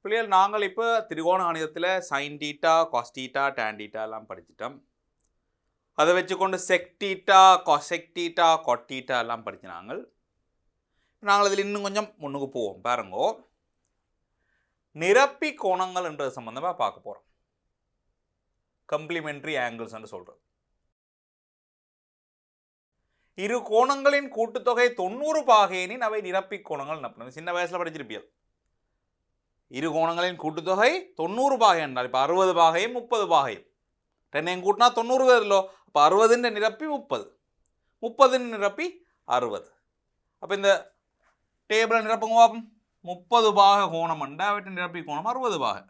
பிள்ளைகள் நாங்கள் இப்போ திரிகோண கணிதத்தில் sine theta cos theta tan theta எல்லாம் படிச்சிட்டோம். அதை வச்சுக்கொண்டு sec theta cosec theta cot theta எல்லாம் படிச்சினாங்க. நாங்கள் இதில் இன்னும் கொஞ்சம் முன்னுக்கு போவோம். பாருங்கோ, நிரப்பி கோணங்கள் என்றது சம்பந்தமாக பார்க்க போகிறோம். கம்ப்ளிமெண்ட்ரி ஆங்கிள்ஸ் என்று சொல்கிறது. இரு கோணங்களின் கூட்டுத்தொகை 90 பாகையெனின் அவை நிரப்பி கோணங்கள் எனப்படும். சின்ன வயசில் படிச்சிருப்பீர்கள். இரு கோணங்களின் கூட்டுத்தொகை 90 பாகை என்றால் இப்போ 60 பாகையும் 30 பாகையும் ரெண்டையும் கூட்டினா 90 வருதோ. அப்போ 60 நிரப்பி 30, 30 நிரப்பி 60. அப்போ இந்த டேபிளை நிரப்புங்க பார்ப்போம். 30 பாக கோணம் உண்டு, அவற்றை நிரப்பி கோணம் 60 பாகை.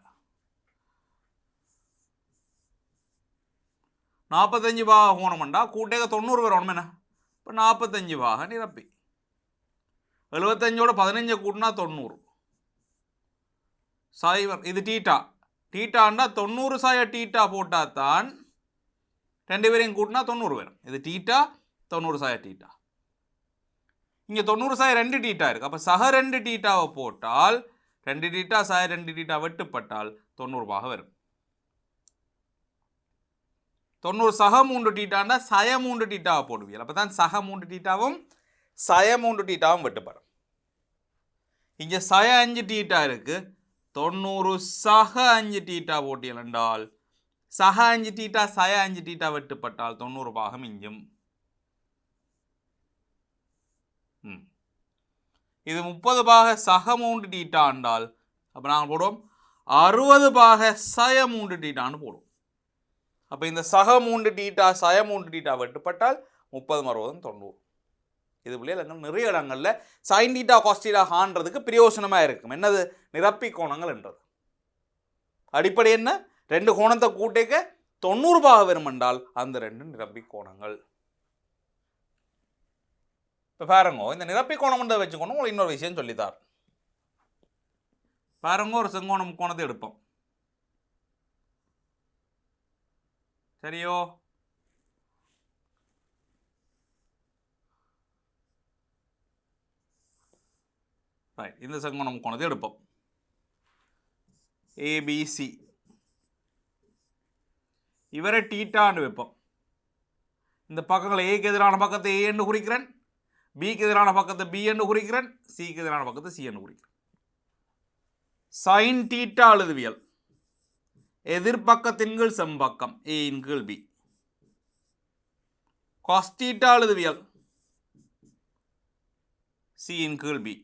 45 பாக கோணம் உண்டா கூட்டேக 90 வரணும். என்ன இப்போ 45 பாக நிரப்பி 75ஓட 15 கூட்டினா 90 சைவர். இது டீட்டா. டீட்டாண்டா 90 சாய டீட்டா போட்டால் தான் ரெண்டு பேரையும் கூட்டினா 90 வரும். இது டீட்டா 90 சாய டீட்டா. இங்கே 90 சாய 2 டீட்டா இருக்குது. அப்போ சக 2 டீட்டாவை போட்டால் 2 டீட்டா சாய 2 டீட்டா வெட்டுப்பட்டால் 90 பாக வரும். 90 சக 3 டீட்டாண்டா சய 3 டீட்டாவை போடுவீங்க. அப்போ தான் சக 3 டீட்டாவும் சய 3 டீட்டாவும் வெட்டுப்படும். இங்கே சய 5 டீட்டா இருக்குது. 90 சக 5 டீட்டா போட்டியல் என்றால் சக 5 டீட்டா சய 5 டீட்டா வெட்டுப்பட்டால் 90 பாகம் இஞ்சும். இது 30 பாக சக 3 டீட்டா என்றால் அப்போ நாங்கள் போடுவோம் 60 பாக சய 3 டீட்டான்னு போடுவோம். அப்போ இந்த சக 3 டீட்டா சய 3 டீட்டா வெட்டுப்பட்டால் 30 60 90. இது பிள்ளைகள் நிறைய இடங்களில் சைன் டீட்டா காஸ் டீட்டா காண்றதுக்கு பிரயோசனமாக இருக்கும். என்னது நிரப்பி கோணங்கள் என்றது. அடிப்படை என்ன, 2 கோணத்தை கூட்டேக்க 90 பாக வரும் என்றால் அந்த 2 நிரப்பி கோணங்கள். இப்போ பாருங்க, இந்த நிரப்பி கோணம் வச்சுக்கணும். உங்களுக்கு இன்னொரு விஷயம் சொல்லித்தார். பாருங்க, ஒரு செங்கோணம் கோணத்தை எடுப்போம். சரியோ? ரைட், இந்த செங்கோணம் கோணத்தை எடுப்போம். ஏபிசி இவரை டீட்டான்னு வைப்போம். இந்த பக்கங்களை ஏக்கு எதிரான பக்கத்தை ஏ என்று குறிக்கிறேன், பிக்கு எதிரான பக்கத்தை பி என்று குறிக்கிறேன், சிக்கு எதிரான பக்கத்தை சி என்று குறிக்கிறேன். சைன் டீட்டா எழுதுவியல் எதிர்பக்கத்தின் கீழ் செம்பக்கம் ஏ இன் கீழ் பி. காஸ் டீட்டா எழுதுவியல் சி இன் கீழ் பி.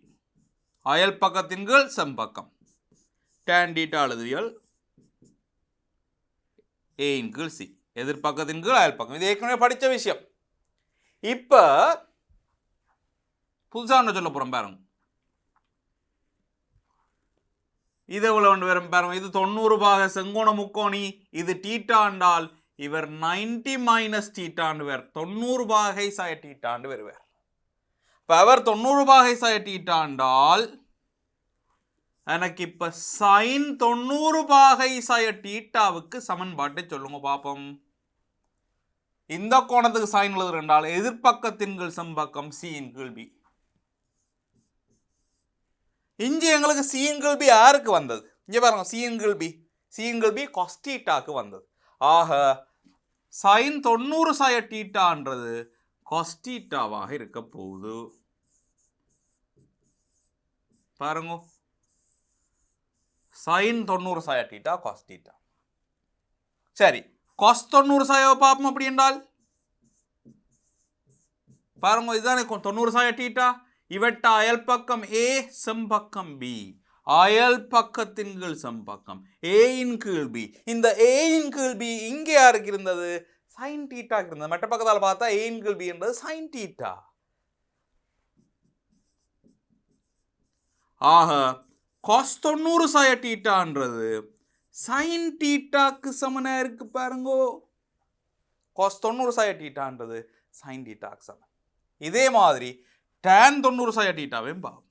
அயல் பக்கத்தின் கீழ் செம்பக்கம். டேன் டீட்டா எழுதுவியல் ஏ இன் கீழ் சி. எதிர்பக்கத்தின் கீழ் அயல் பக்கம். இது ஏற்கனவே படித்த விஷயம். இப்போ புதுசாக ஒன்று சொல்ல போகிறோம். பாருங்க, இது எவ்வளவு வரும் பாருங்க. இது 90 பாக செங்கோண முக்கோணி. இது டீட்டா என்றால் இவர் 90 மைனஸ் டீட்டாண்டு வேர் 90 பாகை சாய டீட்டாண்டு வருவார். இப்போ அவர் 90 பாகை சாய டீட்டா என்றால் எனக்கு இப்போ சைன் 90 பாகை சாய டீட்டாவுக்கு சமன்பாட்டை சொல்லுங்க பார்ப்போம். இந்த கோணத்துக்கு சைன் எழுதுறால் எதிர்பக்கத்தின் கீழ் செம்பக்கம் சி இன் கீழ் பி. இங்கே எங்களுக்கு சி இன் கீழ் பி யாருக்கு வந்தது? இங்கே பாருங்க, சி இன் கீழ் பி, சி இன் கீழ் பி காஸ் டீட்டாக்கு வந்தது. ஆக சைன் 90 சாய டீட்டான்றது காஸ் டீட்டாவாக இருக்க போகுது. பாருங்க, சைன் 90 சாய டீட்டா காஸ் டீட்டா. சரி, காஸ் 90 சாயாவை பார்ப்போம். அப்படி என்றால் பாருங்க, இதுதானே 90 சாய டீட்டா. இவட்ட அயல் பக்கம் ஏ செம்பக்கம் பி. அயல் பக்கத்தின் கீழ் செம்பக்கம் ஏ இன் கீழ் பி. இந்த ஏ இன் கீழ் பி இங்கே யாருக்கு இருந்தது? சைன் டீட்டா இருந்தது. மற்ற பக்கத்தால் பார்த்தா ஏ இன் கீழ் பி என்றது சைன் டீட்டா. ஆக காஸ் 90 சாய டீட்டான்றது சைன் டீட்டாக்கு சமனா இருக்கு. பாருங்கோ, காஸ் 90 சாய டீட்டான்றது சைன் டீட்டாக்கு சமம். இதே மாதிரி tan 90 சாய டீட்டாவையும் பார்ப்போம்.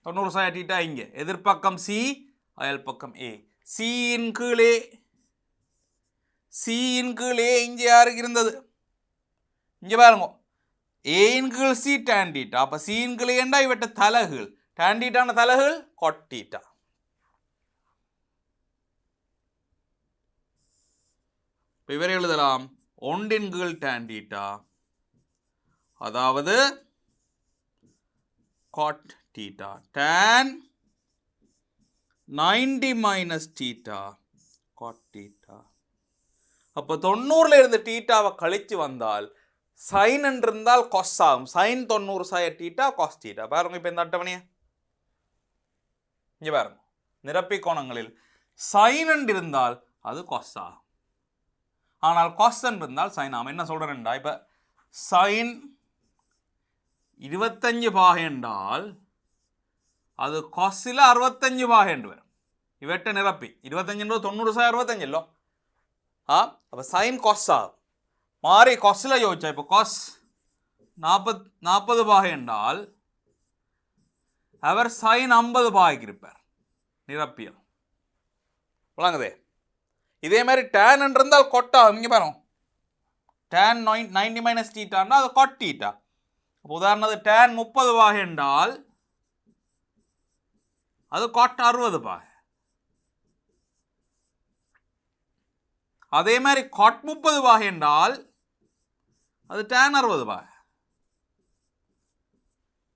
தொண்ணூறு சாய டீட்டா இங்கே எதிர்பக்கம் சி, அயல் பக்கம் ஏ. சியின் கீழே இங்கே யாருக்கு இருந்தது? இங்கே பாருங்க, ஏயின் கீழ் சி tan theta. அப்போ சியின் கீழ் ஏண்டா இவற்றை தலைகீழ் tan theta தலைகீழ் cot theta. இவரை எழுதலாம் 1 கீழ் tan theta, அதாவது cot theta, tan 90 minus theta cot theta. அப்போ 90ல இருந்து தீட்டாவை கழிச்சு வந்தால் சைன் என்று இருந்தால் கொஸ் ஆகும். சைன் 90 சாய தீட்டா காஸ் தீட்டா. பாருங்க இப்போ இந்த அட்டவணையை இங்கே பாருங்க, நிரப்பி கோணங்களில் சைன் என்று இருந்தால் அது கொஸ் ஆகும், ஆனால் கொஸ் என்று இருந்தால் சைன் ஆகும். என்ன சொல்றேன்டா, இப்போ சைன் 25 பாகை என்றால் அது கொஸ்ஸில் 65 பாகை என்று வரும். இவற்றை நிரப்பி 25 90 சாய 65 இல்லோ. அப்போ சைன் கொஸ் ஆகும். மாறி கொஸ்ஸில் யோசிச்சா இப்போ கொஸ் 40 பாகை என்றால் அவர் சைன் 50 பாகைக்கு இருப்பார் நிரப்பியல். விளங்குதே? இதே மாதிரி டேன் இருந்தால் கொட்டாகும். இங்கே பாருங்க, டேன் 90 மைனஸ் தீட்டான்னா அது கொட் தீட்டா. உதாரணத்துக்கு டேன் 30 பாகை என்றால் அது கொட் 60 பாகை. அதே மாதிரி cot 30 பாகை என்றால் அது tan 60 பாகை.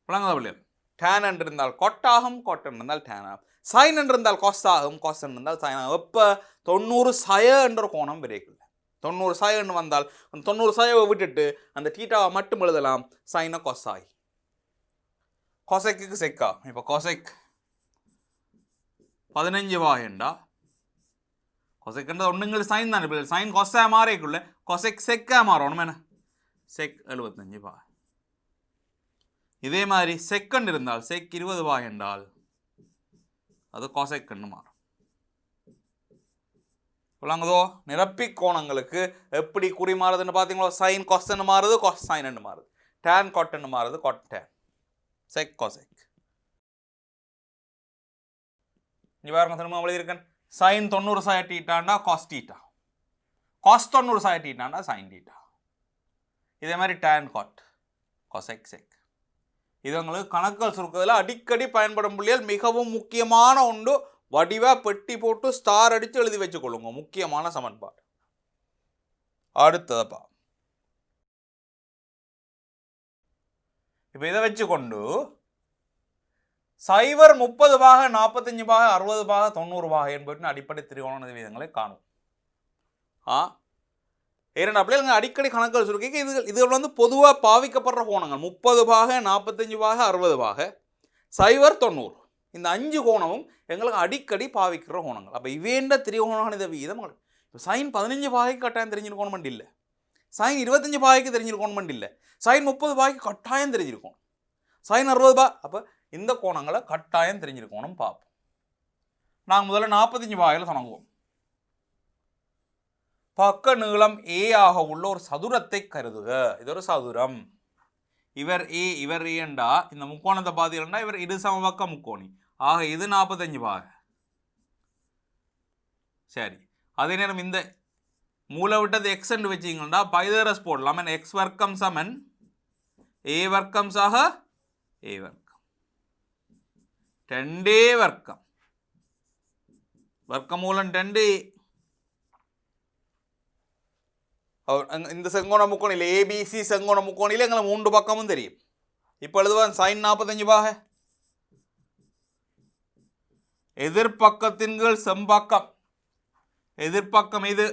விளங்குதா? tan என்று இருந்தால் cot ஆகும், cot என்றால் tan ஆகும். sin என்று இருந்தால் cos ஆகும், cos என்றால் sin ஆகும். எப்போ 90 சாய என்ற கோணம் விரைக்குள்ள 90 சாய என்று வந்தால் 90 சாயை விட்டுட்டு அந்த தீட்டாவை மட்டும் எழுதலாம், சைனை கொஸ் ஆகி. கொசைக்கு செக்கா. இப்போ கொசைக் 15 பாகை என்றா கொசைக்குன்றது ஒன்றுங்கள் சைன் தானே, இப்போ சைன் கொஸ்ஸா மாறிக்குள்ள கொசைக் செக்கா மாறணும். என்ன செக் 75 பாகை. இதே மாதிரி செகண்ட் இருந்தால் செக் 20 பாகை என்றால் அது கொசைக்குன்னு மாறும். விளங்குதோ? நிரப்பி கோணங்களுக்கு எப்படி குறி மாறுதுன்னு பார்த்தீங்களோ, சைன் கொஸ்ன்னு மாறுது, கொஸ் சைன் மாறுது, டேன் கொட்டுன்னு மாறுது, கொட் டேன், செக் கொசைக். இங்கே பாருங்க, திரும்ப எழுதியிருக்கேன், சைன் 90 சாய தீட்டான்னா காஸ் தீட்டா, காஸ் 90 சாய தீட்டான்னா சைன் தீட்டா. இதே மாதிரி டேன் காட் கொசைக் செக். இது உங்களுக்கு கணக்குகள் சுருக்கிறதுல அடிக்கடி பயன்படும் புள்ளிகள் மிகவும் முக்கியமான ஒன்று. வடிவா பெட்டி போட்டு ஸ்டார் அடித்து எழுதி வச்சுக்கொள்ளுங்க, முக்கியமான சமன்பாடு. அடுத்ததப்பா இப்போ இதை வச்சுக்கொண்டு சைவர் 30 பாகை 45 பாகை 60 பாகை 90 பாகை என்பது அடிப்படை திரிகோண விகிதங்களை காணும். ஏன்னா அப்படியே அடிக்கடி கணக்குகள் சுருக்கி இதுகள் வந்து பொதுவாக பாவிக்கப்படுற கோணங்கள் 30 பாகை 45 பாகை 60 பாகை சைவர் 90. இந்த 5 கோணமும் எங்களுக்கு அடிக்கடி பாவிக்கிற கோணங்கள். அப்போ இவேண்ட திரிகோண விகிதம் இப்போ சைன் 15 பாகைக்கு கட்டாயம் தெரிஞ்சிருக்கணும் இல்லை, சைன் 25 பாகைக்கு தெரிஞ்சிருக்கணும் இல்லை, சைன் 30 பாகைக்கு கட்டாயம் தெரிஞ்சிருக்கணும், சைன் 60 பாகை. அப்போ இந்த கோணங்களை கட்டாயம் தெரிஞ்சிருக்கணும் பார்ப்போம். நாங்கள் முதல்ல 45 பாகையில் தொடங்குவோம். பக்க நீளம் ஏ ஆக உள்ள ஒரு சதுரத்தை கருதுக. இது ஒரு சதுரம். இவர் ஏ இவர் ஏண்டா இந்த முக்கோணத்தை பார்த்தீங்கன்னா இவர் இது சமபக்க முக்கோணி. ஆக இது 45 பாகை. சரி, அதே நேரம் இந்த மூளை விட்டது எக்ஸ் என்று வச்சிங்கன்னா பைதரஸ் போடலாம். எக்ஸ் வர்க்கம் சமன் ஏ வர்க்கம் சக ஏ வர்க்கம் 2a வர்க்கம் வர்க்கமூலம் 2a. இந்த செங்கோண முக்கோணியில் ஏபிசி செங்கோண முக்கோணியில் எங்களுக்கு 3 பக்கமும் தெரியும். இப்போ எழுதுவான் சைன் 45 பாகை எதிர்பக்கத்தின் கீழ் செம்பக்கம், எதிர்பக்கம் இது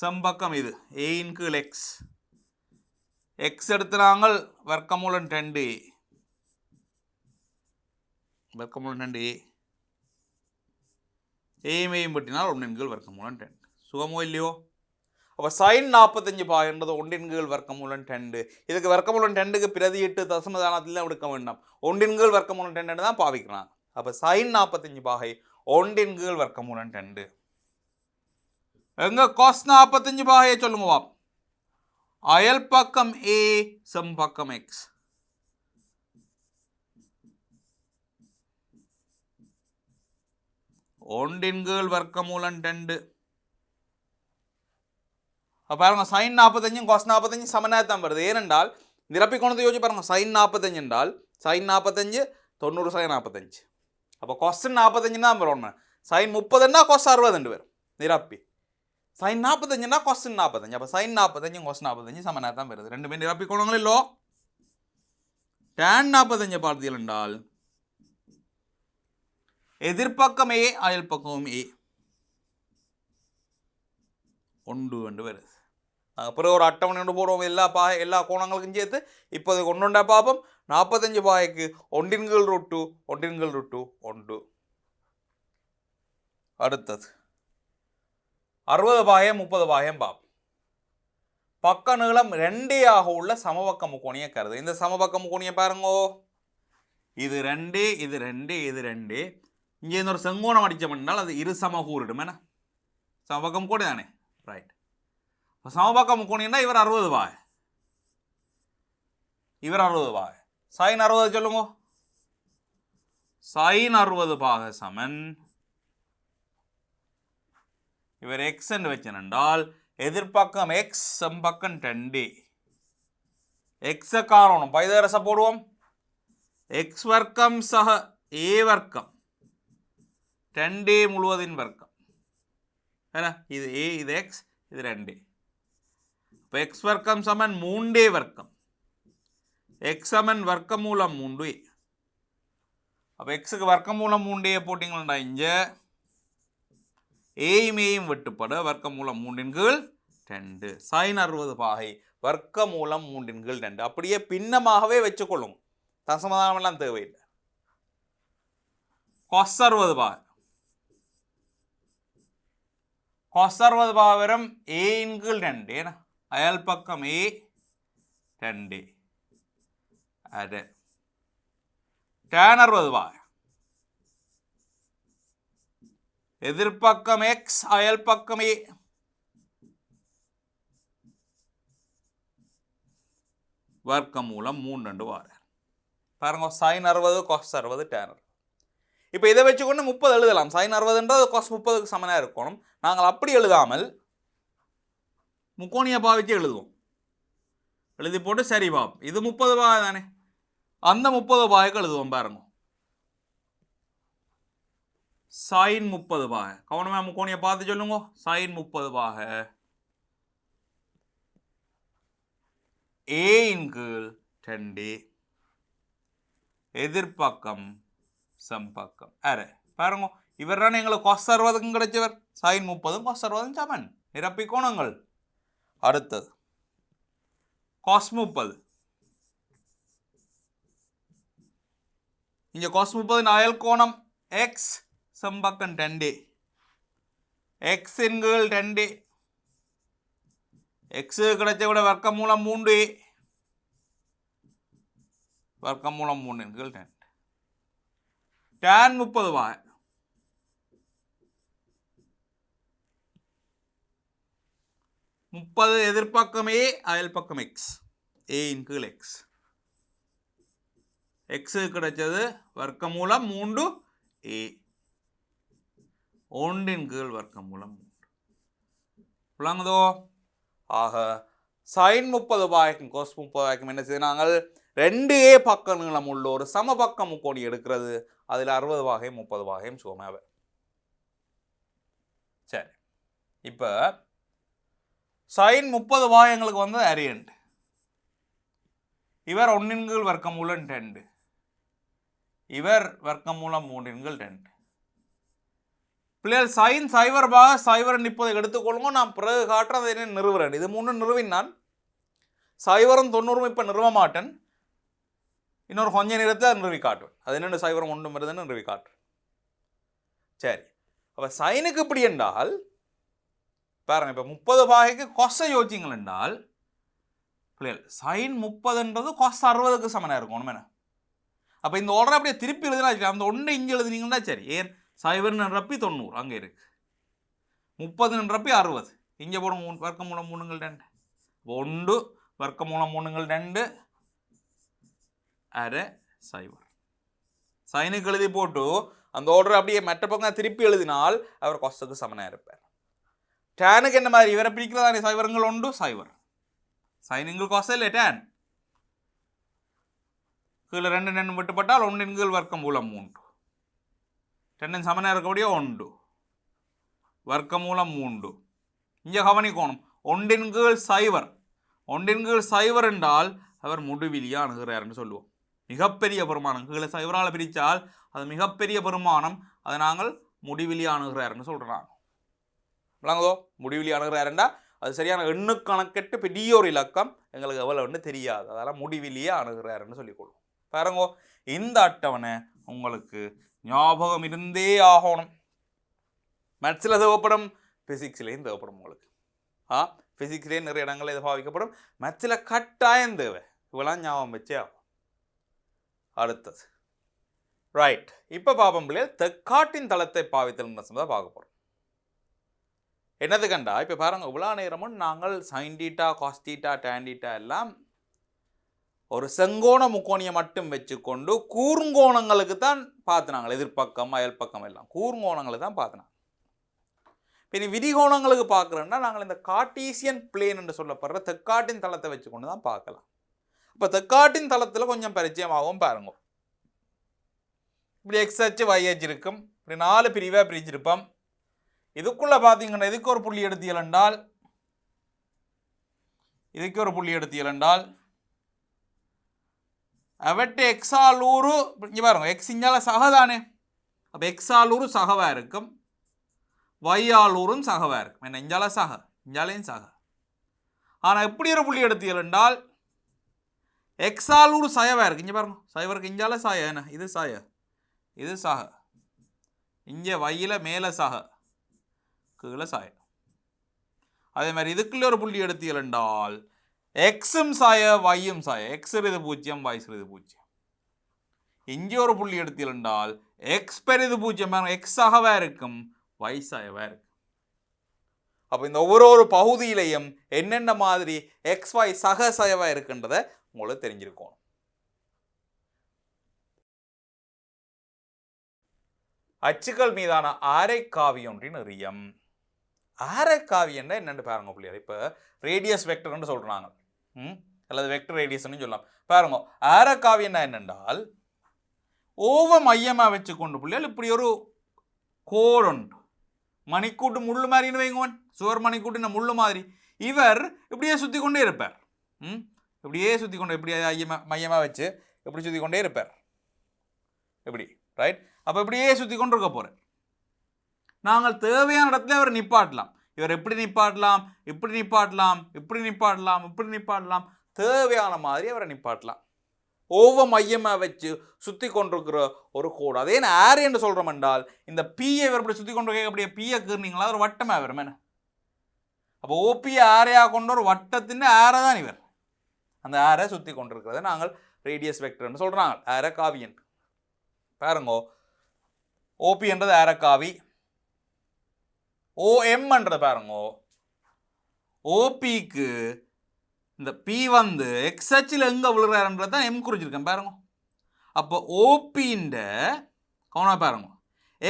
செம்பக்கம் இது ஏயின் கீழ் எக்ஸ், எக்ஸ் எடுத்துறாங்கள் வர்க்கமூலம் 2a வர்க்கமூலம் 2a ஏமையும் பட்டினால் 1 கீழ் வர்க்கமூலம் 2. சுகமோ இல்லையோ? அப்போ சைன் 45 பாகைன்றது 1 கீழ் வர்க்கமூலம் 2. இதுக்கு வர்க்கமூலம் 2க்கு பிரதியிட்டு தசமதானத்தில் எடுக்க வேண்டாம், 1 கீழ் வர்க்கமூலம் 2 தான் பாவிக்கிறான். அப்போ சைன் 45 பாகை 1 கீழ் வர்க்கமூலம் 2. எங்க காஸ் 45 பாகையை சொல்லுங்க பாப். அயல் பக்கம் ஏ செம்பக்கம் எக்ஸ். ஒன்றின் கீழ் வர்க்கமூலம் 2. பாருங்க சைன் 45 காஸ் 45 சமனாகத்தான் வருது. ஏனென்றால் நிரப்பி கோணத்தை யோசிச்சு பாருங்க. sin 45 என்றால் sin 45 90 sin 45. அப்போ கொஸ்டின் 45 தான் வரும். sin 30ன்னா cos 60 வரும் நிரப்பி. sin 45ன்னா கொஸ்டின் 45. அப்போ sin 45 cos 45 சமனாக தான் வருது. ரெண்டுமே நிரப்பி கோணங்கள் இல்லோ. tan 45 பார்த்தீர்கள் என்றால் எதிர்பக்கம் A அயல் பக்கம் A ஒன்று என்று வருது. அப்புறம் ஒரு அட்டவணை ஒன்று போடுவோம் எல்லா கோணங்களுக்கும் சேர்த்து. இப்போது ஒன்றுண்டா பார்ப்போம். 45 பாகைக்கு ஒன்றின்கள் ரூட்டு ஒன்றின்கள் ரூட்டு ஒன்று. அடுத்தது 60 பாகம் 30 பாகம் பார்ப்போம். பக்க நீளம் 2 ஆக உள்ள சமபக்க முக்கோணிய கருது. இந்த சமபக்க முக்கோணிய பாருங்கோ. இது 2 இது 2 இது 2. இங்கே இந்த ஒரு செங்கோணம் அடித்தோம் என்றால் அது இரு சமகூறிடும். என்ன சமபக்க முக்கோணி தானே, ரைட். சமபக்க முக்கோணின்னா இவர் 60 பாகை, இவர் 60 பாகை. sin 60 சொல்லுங்க. sin 60 பாகை சமன் இவர் x என்று வச்சென்றால் எதிர்பக்கம் x செம்பக்கம் 2. x காரணம் பைதரச போடுவோம். x வர்க்கம் சக a வர்க்கம் 2a முழுவதின் வர்க்கம். இது a இது x இது 2. இப்போ x வர்க்கம் சமன் 3a வர்க்கம். x சமன் வர்க்கமூலம் 3a. அப்போ எக்ஸுக்கு வர்க்கமூலம் 3a போட்டிங்கன்னா இங்கே ஏயும் வெட்டுப்பட வர்க்கமூலம் 3 கீழ் 2. sin 60 பாகை வர்க்கமூலம் 3 கீழ் 2. அப்படியே பின்னமாகவே வச்சுக்கொள்ளும், தசமதானமெல்லாம் தேவையில்லை. cos 60 பாகை cos 60 பாகை வரும் a கீழ் 2. ஏன்னா அயல் பக்கம் a 2. அது tan 60 பாகை எதிர்பக்கம் x அயல் பக்கம் a வர்க்கமூலம் 3 வார. பாருங்க sin 60 cos 60 tan 60. இப்போ இதை வச்சுக்கொண்டு 30 எழுதலாம். sin 60ன்றது cos 30க்கு சமனாக இருக்கணும். நாங்கள் அப்படி எழுதாமல் முக்கோணியை பாவிச்சு எழுதுவோம். எழுதி போட்டு சரி பாப் இது 30 பாகை தானே, அந்த 30 பாகைக்கு எழுதுவோம். பாருங்க sin 30 பாகை கவனமா முக்கோணியை பார்த்து சொல்லுங்க. sin 30 பாகை a கீழ் 2 எதிர்பக்கம் சம்பக்கம் அரே. பாருங்க இவர் தான் எங்களுக்கு cos 60க்கும் கிடைச்சவர். sin 30 cos 60 சமன் நிரப்பி கோணங்கள். அடுத்தது cos 30. இங்கே cos 30 அயல் கோணம் x செம்பக்கம் 2. x கீழ் 2. x கிடைச்ச விட வர்க்கமூலம் 3. வர்க்கமூலம் 3 கீழ் 2. tan 30 பாகை முப்பது எதிர்பக்கம் a அயல் பக்கம் x a கீழ் x. x கிடைச்சது வர்க்கமூலம் 3 a 1 கீழ் வர்க்கமூலம் 3. விளங்குதோ? ஆக sin 30 பாகைக்கும் cos 30 பாகைக்கும் என்ன செய்ய நாங்கள் 2a பக்க நீளம் உள்ள ஒரு சமபக்க முக்கோணி எடுக்கிறது. அதில் 60 பாகை 30 பாகையும் சுகமாவே. சரி, இப்போ sin 30 பாகை எங்களுக்கு வந்து அரியண்ட். இவர் 1 கீழ் வர்க்கமூலம் 2. இவர் வர்க்கமூலம் 3 கீழ் 2. பிள்ளைகள் sin 0 பாகை 0 இப்போது எடுத்துக்கொள்ளுங்க. நான் பிறகு காட்டுறது என்ன நிறுவுறேன். இது 3 நிறுவினான் 0 90 இப்போ நிறுவ மாட்டேன். இன்னொரு கொஞ்ச நேரத்தில் நிறுவி காட்டுவேன். அது என்னென்ன 0 1 வருதுன்னு நிறுவி காட்டுவேன். சரி, அப்போ சைனுக்கு இப்படி என்றால் பாருங்க, இப்போ 30 பாகைக்கு கொசை யோசிங்கள் என்றால் பிள்ளைகள் sin 30ன்றது cos 60க்கு சமனாக இருக்கணும். என்ன அப்போ இந்த ஆர்டர் அப்படியே திருப்பி எழுதினா அந்த 1 இங்கே எழுதினீங்கன்னா சரி. ஏன் 0 நிரப்பி 90 அங்கே இருக்கு, 30 நிரப்பி 60 இங்கே போடும். வர்க்கமூலம் 3 2 1 வர்க்கமூலம் 3 2 அரை 0. சைனுக்கு எழுதி போட்டு அந்த ஆர்டர் அப்படியே மற்ற பக்கம் திருப்பி எழுதினால் அவர் கொஸ்டுக்கு சமனாக இருப்பார். டேனுக்கு என்ன மாதிரி இவரை பிடிக்கிறதா 0 1 0 சைனுங்கள் கொசை இல்லை டேன் கீழே 2 விட்டுப்பட்டால் 1 கீழ் வர்க்கமூலம் 3 2 சமனாக இருக்கக்கூடிய 1 வர்க்கமூலம் 3 இங்கே கவனிக்கணும் 1 கீழ் 0 1 கீழ் 0 என்றால் அவர் முடிவிலியா அணுகிறார்னு சொல்லுவோம். மிகப்பெரிய பெருமானம் கீழே 0 பிரித்தால் அது மிகப்பெரிய பெருமானம், அதை நாங்கள் முடிவிலியா அணுகிறார்னு சொல்கிறாங்க. விளங்குதோ? முடிவிலி அணுகிறாருண்டா அது சரியான எண்ணு கணக்கெட்டு பெரிய ஒரு இலக்கம், எங்களுக்கு எவ்வளோன்னு தெரியாது, அதெல்லாம் முடிவிலியே அணுகிறாருன்னு சொல்லிக்கொள்வோம். பாருங்கோ, இந்த அட்டவணை உங்களுக்கு ஞாபகம் இருந்தே ஆகணும். மேத்ஸில் தேவைப்படும், ஃபிசிக்ஸ்லேயும் தேவைப்படும் உங்களுக்கு. ஃபிசிக்ஸ்லேயே நிறைய இடங்கள் இது பாவிக்கப்படும், மேத்ஸில் கட்டாயம் தேவை. இவெல்லாம் ஞாபகம் வச்சே ஆகும். அடுத்தது ரைட், இப்போ பாப்போம் பிள்ளைகள், தெக்காட்டின் தளத்தை பாவித்தல் தான் பார்க்க போகிறோம். என்னது கண்டா, இப்போ பாருங்க, இவ்வளோ நேரமும் நாங்கள் sine theta, cos theta, tan theta எல்லாம் ஒரு செங்கோண முக்கோணியை மட்டும் வச்சுக்கொண்டு கூர்ங்கோணங்களுக்கு தான் பார்த்துனாங்க. எதிர்ப்பக்கம் அயல் பக்கம் எல்லாம் கூர்ங்கோணங்களுக்கு தான் பார்த்துனாங்க. இனி விரிகோணங்களுக்கு பார்க்குறோன்னா நாங்கள் இந்த கார்ட்டீசியன் பிளேன் என்று சொல்லப்படுற தெக்காட்டின் தளத்தை வச்சுக்கொண்டு தான் பார்க்கலாம். இப்போ தெக்காட்டின் தளத்தில் கொஞ்சம் பரிச்சயமாகவும் பாருங்க. இப்படி எக்ஸ் அச்சு y அச்சு இருக்கும், இப்படி 4 பிரிவாக பிரிச்சிருப்போம். இதுக்குள்ளே பார்த்தீங்கன்னா இதுக்கு ஒரு புள்ளி எடுத்தியல் என்றால், இதுக்கு ஒரு புள்ளி எடுத்தியல் என்றால் அவற்றை எக்ஸால் 100 இங்கே பாருங்க, எக்ஸ் இஞ்சால சக தானே, அப்போ எக்ஸால் 100 சகவாக இருக்கும், வையால் 100 சகவாக இருக்கும். என்ன இஞ்சால சக, இஞ்சாலையும் சக. ஆனால் எப்படி ஒரு புள்ளி எடுத்தியல் என்றால் எக்ஸால் 100 சயவாக இருக்குது. இங்கே பாருங்க, சயவருக்கு இஞ்சால சாய, என்ன இது சாய, இது சக, இங்கே வையில் மேலே சக, கீழே சாய. அதே மாதிரி இதுக்குள்ளே ஒரு புள்ளி எடுத்தியல் என்றால் எக்ஸும் சாய வையும் சாய, எக்ஸ் இது 0 y இது 0. இங்கே ஒரு புள்ளி எடுத்தியல் என்றால் எக்ஸ் பெரிது 0, எக்ஸ் சகவாக இருக்கும், y சாயவாக இருக்கும். அப்போ இந்த ஒவ்வொரு பகுதியிலையும் என்னென்ன மாதிரி எக்ஸ் y சக சாயவாக இருக்குன்றதை உங்களுக்கு தெரிஞ்சிருக்கும். அச்சுக்கள் மீதான ஆரைக்காவி ஒன்றின் எறியம். ஆரைக்காவி என்னன்னு பாருங்க பிள்ளைகள். இப்போ ரேடியஸ் வெக்டர்னு சொல்றாங்க, அல்லது வெக்டர் ரேடியஸ்ன்னு சொல்லலாம். பாருங்க, ஆரைக்காவி என்னென்றால் ஓவ மையமாக வச்சு கொண்டு பிள்ளைகள் இப்படி ஒரு கோடு உண்டு, மணிக்கூட்டு முள்ளு மாதிரின்னு வைங்கவன், சுவர் மணிக்கூட்டு முள்ளு மாதிரி. இவர் இப்படியே சுற்றி கொண்டே இருப்பார், இப்படியே சுற்றி கொண்டு இப்படி மையமாக வச்சு இப்படி சுற்றி கொண்டே இருப்பார், இப்படி ரைட். அப்போ இப்படியே சுற்றி கொண்டு இருக்க போகிறேன். நாங்கள் தேவையான இடத்துல இவர் நிப்பாட்டலாம். இவர் எப்படி நிப்பாட்டலாம், இப்படி நிப்பாட்டலாம், இப்படி நிப்பாட்டலாம், இப்படி நிப்பாட்டலாம், தேவையான மாதிரி அவரை நிப்பாட்டலாம். ஓவ மையமாக வச்சு சுற்றி கொண்டிருக்கிற ஒரு கோடு. அதே ஆர் என்று சொல்கிறோம் என்றால் இந்த பியை இவர் இப்படி சுற்றி கொண்டு அப்படியே பியை கீர்னீங்களா ஒரு வட்டமாக வரும். என்ன அப்போ ஓபியை ஆரையாக கொண்ட ஒரு வட்டத்தின் ஆரை தான் இவர். அந்த ஆரை சுற்றி கொண்டிருக்கிறத நாங்கள் ரேடியஸ் வெக்டர்னு சொல்கிறாங்க, ஆரைக்காவியன். பாருங்கோ, ஓபி என்றது ஆரைக்காவி, ஓஎம் என்றது பாருங்கோ, ஓபிக்கு இந்த பி வந்து எக்ஸ் அச்சில் எங்கே விழுறாருன்றது தான் எம் குறிச்சிருக்கேன் பாருங்க. அப்போ ஓபின்ற கவனம் பாருங்க,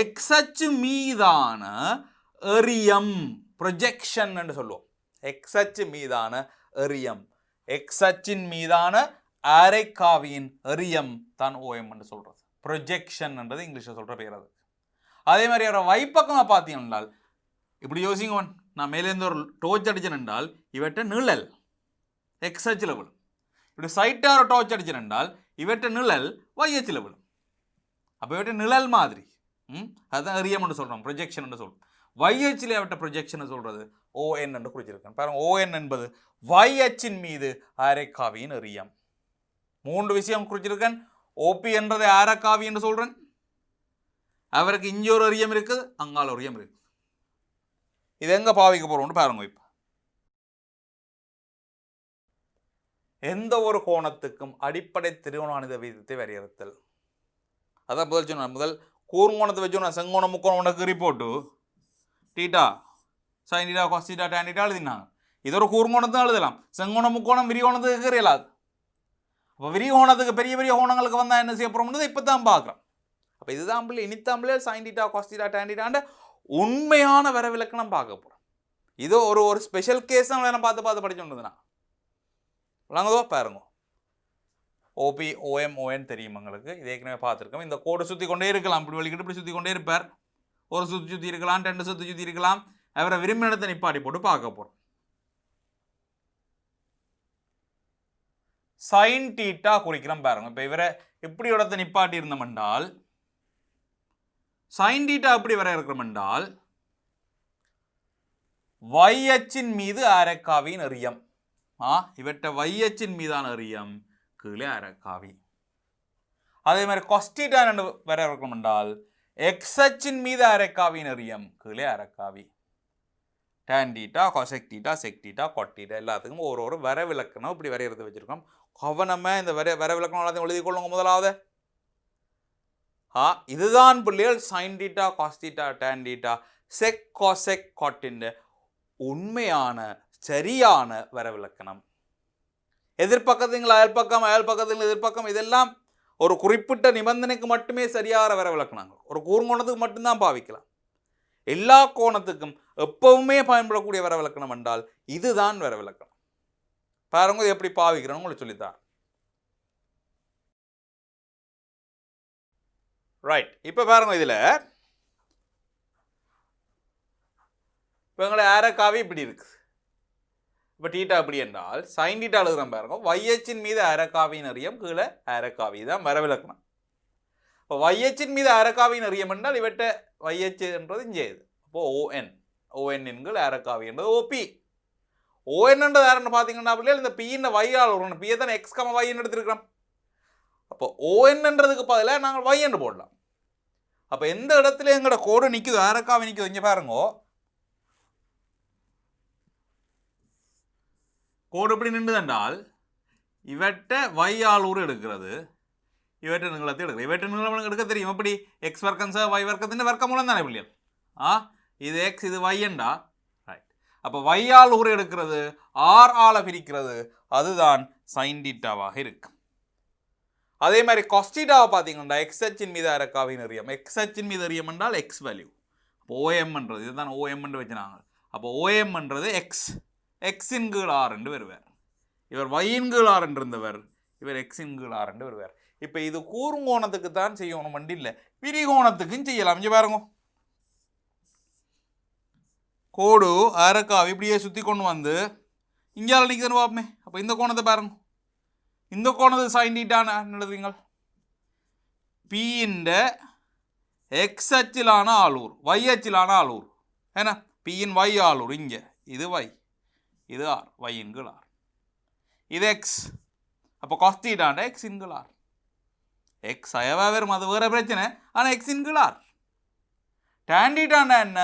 எக்ஸ் அச்சு மீதான எறியம் ப்ரொஜெக்ஷன் என்று சொல்லுவோம். எக்ஸ் அச்சு மீதான எறியம், எக்ஸ் அச்சின் மீதான ஆரைக்காவியின் எறியம் தான் ஓஎம் என்று சொல்கிறது. ப்ரொஜெக்ஷன் என்றது இங்கிலீஷில் சொல்கிற பேர் அது. அதே மாதிரி அவரை வைப்பக்கமாக பார்த்தீங்கன்னா இப்படி யோசிங்க, நான் மேலேருந்து ஒரு டோர்ச் அடிச்சேன் என்றால் இவற்றை நிழல் எக்ஸ் அச்சில் விழும். இப்படி சைட்டாக ஒரு டோர்ச் அடிச்சேன் என்றால் இவற்றை நிழல் ஒய் அச்சில் விழும். அப்போ இவற்றை நிழல் மாதிரி, அதுதான் எரியம்னு சொல்கிறோம், ப்ரொஜெக்ஷன் என்று சொல்கிறோம். ஒய் அச்சில் அவற்றை ப்ரொஜெக்ஷன் சொல்கிறது ஓஎன் என்று குறிச்சிருக்கேன் பாருங்க. ஓஎன் என்பது ஒய் அச்சின் மீது ஆரைக்காவியின் எறியம். 3 விஷயம் குறிச்சிருக்கேன். ஓபி என்றதை ஆரைக்காவி என்று சொல்கிறேன், அவருக்கு இங்கே ஒரு எறியம் இருக்குது, அங்கால ஒரு எறியம் இருக்குது. இது எங்கே பாவிக்க போகிறோம்னு பாருங்க. இப்போ எந்த ஒரு கோணத்துக்கும் அடிப்படை திரிகோணானித விகிதத்தை வரையறுத்தல். அதான் முதல் சொன்னேன், முதல் கூர்ங்கோணத்தை வச்சோன்னா செங்கோணம் முக்கோணம் உனக்கு report theta sine theta cos theta tan theta எழுதினாங்க. இது ஒரு கூர்ங்கோணத்தை எழுதலாம், செங்கோணம் முக்கோணம் விரிகோணத்துக்கு இயலாது. அப்போ விரிகோணத்துக்கு பெரிய பெரிய கோணங்களுக்கு வந்தால் என்ன செய்ய போகிறோம்னு இப்போ தான் பார்க்குறோம். அப்போ இதுதான் பிள்ளை இனித்தாம்பிள்ளை sine theta cos theta tan டீட்டாண்ட உண்மையான வரவிலக்கணம் பார்க்க போகிறோம். இது ஒரு ஸ்பெஷல் கேஸ் தான் பார்த்து படிச்சுட்டு விளங்குதோ பாருங்க. ஓபி ஓஎம் ஓஎன் தெரியும் உங்களுக்கு, இது ஏற்கனவே பார்த்துருக்கோம். இந்த கோடு சுற்றி கொண்டே இருக்கலாம், இப்படி வலிக்கிட்டு இப்படி சுற்றி கொண்டே இருப்பார். ஒரு சுற்றி சுற்றி இருக்கலாம், 2 சுற்றி சுற்றி இருக்கலாம். அவரை விரும்பின இடத்தை நிப்பாட்டி போட்டு பார்க்க போகிறோம். சைன் டீட்டா குறிக்கிறோம் பாருங்க. இப்போ இவரை இப்படி இடத்தை நிப்பாட்டி இருந்தோம் என்றால் சைன் டீட்டா எப்படி வர இருக்கிறோம் என்றால் வையச்சின் மீது அரைக்காவின் எறியம். இவற்றை வையச்சின் மீதான எறியம் கீழே அரைக்காவி. அதே மாதிரி கொஸ்டீட்டா வர இருக்கிறோம் என்றால் எக்ஸச்சின் மீது அரைக்காவின் எறியம் கீழே அரைக்காவி. Tan theta, cosec theta, sec theta, cot theta எல்லாத்துக்கும் ஒரு வர விளக்கணும் இப்படி வரையறது வச்சிருக்கோம். கவனமாக இந்த வர விளக்கணும் எல்லாத்தையும் எழுதி கொள்ளுங்க. முதலாவது இதுதான் பிள்ளைகள் sine theta, cos theta, tan theta, sec, cosec, கொட்டின் உண்மையான சரியான வர விளக்கணம். எதிர்பக்கத்துங்களா அயல்பக்கம், அயல் பக்கத்துங்களா எதிர்பக்கம், இதெல்லாம் ஒரு குறிப்பிட்ட நிபந்தனைக்கு மட்டுமே சரியான வர விளக்கணங்கள். ஒரு கூர்ங்கோணத்துக்கு மட்டும்தான் பாவிக்கலாம். எல்லா கோணத்துக்கும் எப்பவுமே பயன்படக்கூடிய வர விளக்கணம் என்றால் இதுதான் வர விளக்கணம். பாருங்க எப்படி பாவிக்கிறோம் உங்களுக்கு சொல்லித்தான். ரைட், இப்போ பாருங்க இதில் இப்போ எங்களை அரைக்காவி இப்படி இருக்கு. இப்போ டீட்டா எப்படி என்றால் சைன் டீட்டா எழுதுகிறோம் பாருங்க. வையச்சின் மீது அரைக்காவின் எறியம் கீழே அரைக்காவி தான் வர விளக்கணம். இப்போ வையச்சின் மீது அரைக்காவின் எறியம் என்றால் இவற்றை வையச்சு என்றது இங்கே இது. அப்போ ஓஎன், ஓஎன் என்கள் அரைக்காவி என்றது ஓபி. ஓஎன்ன்றது யாருன்னு பார்த்தீங்கன்னா பிள்ளைகள் இந்த பியின் வையால் ஒரு பியை தான் எக்ஸ் கம வைன்னு எடுத்துருக்கிறோம். அப்போ ஓஎன்ன்றதுக்கு பதிலாக நாங்கள் வை என்று போடலாம். அப்போ எந்த இடத்துல எங்களோட கோடு நிற்குது, அரைக்காவி நிற்குது, இங்கே பாருங்க கோடு எப்படி நின்றுதென்றால் இவற்றை வையால் ஊர் எடுக்கிறது, இவற்றை நீளத்தை எடுக்கிறது. இவற்றை நீளம் எடுக்க தெரியும். எப்படி எக்ஸ் வர்க்கம் சார் வை வர்க்கத்தின் வர்க்க மூலம் தானே பிள்ளைகள். இது எக்ஸ், இது வையண்டா. ரைட், அப்போ வையால் ஊர் எடுக்கிறது, ஆர் ஆளை பிரிக்கிறது, அதுதான் சைன் டீட்டாவாக இருக்கு. அதே மாதிரி கொஸ்டீட்டாவை பார்த்தீங்கன்னா எக்ஸ்ஹெச்சின் மீது அரைக்காவின் எறியம். எக்ஸ்ஹெச்சின் மீது எறியம் என்றால் எக்ஸ் வேல்யூ. அப்போ ஓஎம்ன்றது இதுதான் ஓஎம்ன்னு வச்சுனாங்க. அப்போ ஓஎம்ன்றது எக்ஸ், எக்ஸின் கீழ் ஆர் என்று வருவார். இவர் வையின் கீழ் ஆர் என்று இருந்தவர், இவர் எக்ஸின் கீழ் ஆர் என்று வருவார். இப்போ இது கூர்ங்கோணத்துக்கு தான் செய்யணும் வண்டி இல்லை, விரிகோணத்துக்கும் செய்யலாம். இங்கே பாருங்க கோடு அரைக்காவி இப்படியே சுற்றி கொண்டு வந்து இங்கேயால் நிற்கிறேன்னு பார்ப்போமே. அப்போ இந்த கோணத்தை பாருங்க, இந்த கோணத்தை சைன் டீட்டான்னு எழுதுவீங்க. பியின் எக்ஸ் அச்சிலான ஆளூர், y அச்சிலான ஆளூர் ஏன்னா பியின் y ஆளூர் இங்கே, இது y, இது ஆர், y இன்கள் ஆர், இது எக்ஸ். அப்போ காஸ் தீட்டாண்ட எக்ஸ் இன்கள் ஆர். எக்ஸ் அயவா வரும், அது வேறு பிரச்சனை. ஆனால் எக்ஸ் இன்கள் ஆர். டேன் டீட்டாண்ட என்ன,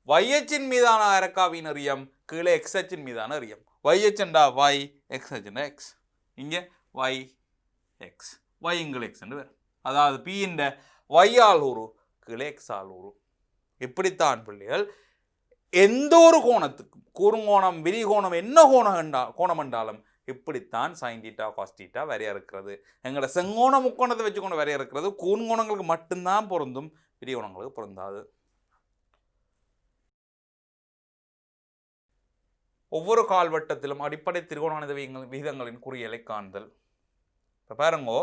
y அச்சின் மீதான அரைக்காவின் எறியம் கீழே எக்ஸ் அச்சின் மீதான எறியம். y அச்சண்டா y, எக்ஸ் அச்சண்டா எக்ஸ். இங்கே y எக்ஸ், y இன்கள் எக்ஸ் என்று வரும். அதாவது பியின் y ஆளூரு கீழே எக்ஸ் ஆளூரு. இப்படித்தான் பிள்ளைகள் எந்த ஒரு கோணத்துக்கும், குறுங்கோணம் விரிகோணம் என்ன கோணம் என்றாலும் இப்படித்தான் சைன் டீட்டா காஸ் டீட்டா வரைய இருக்கிறது. எங்களோட செங்கோண முக்கோணத்தை வச்சுக்கொண்டு வரைய இருக்கிறது. கூர்ங்கோணங்களுக்கு மட்டும்தான் பொருந்தும், விரிகோணங்களுக்கு பொருந்தாது. ஒவ்வொரு கால்வட்டத்திலும் அடிப்படை திரிகோண விகிதங்களின் குறியலை காண்தல். இப்போ பாருங்கோ,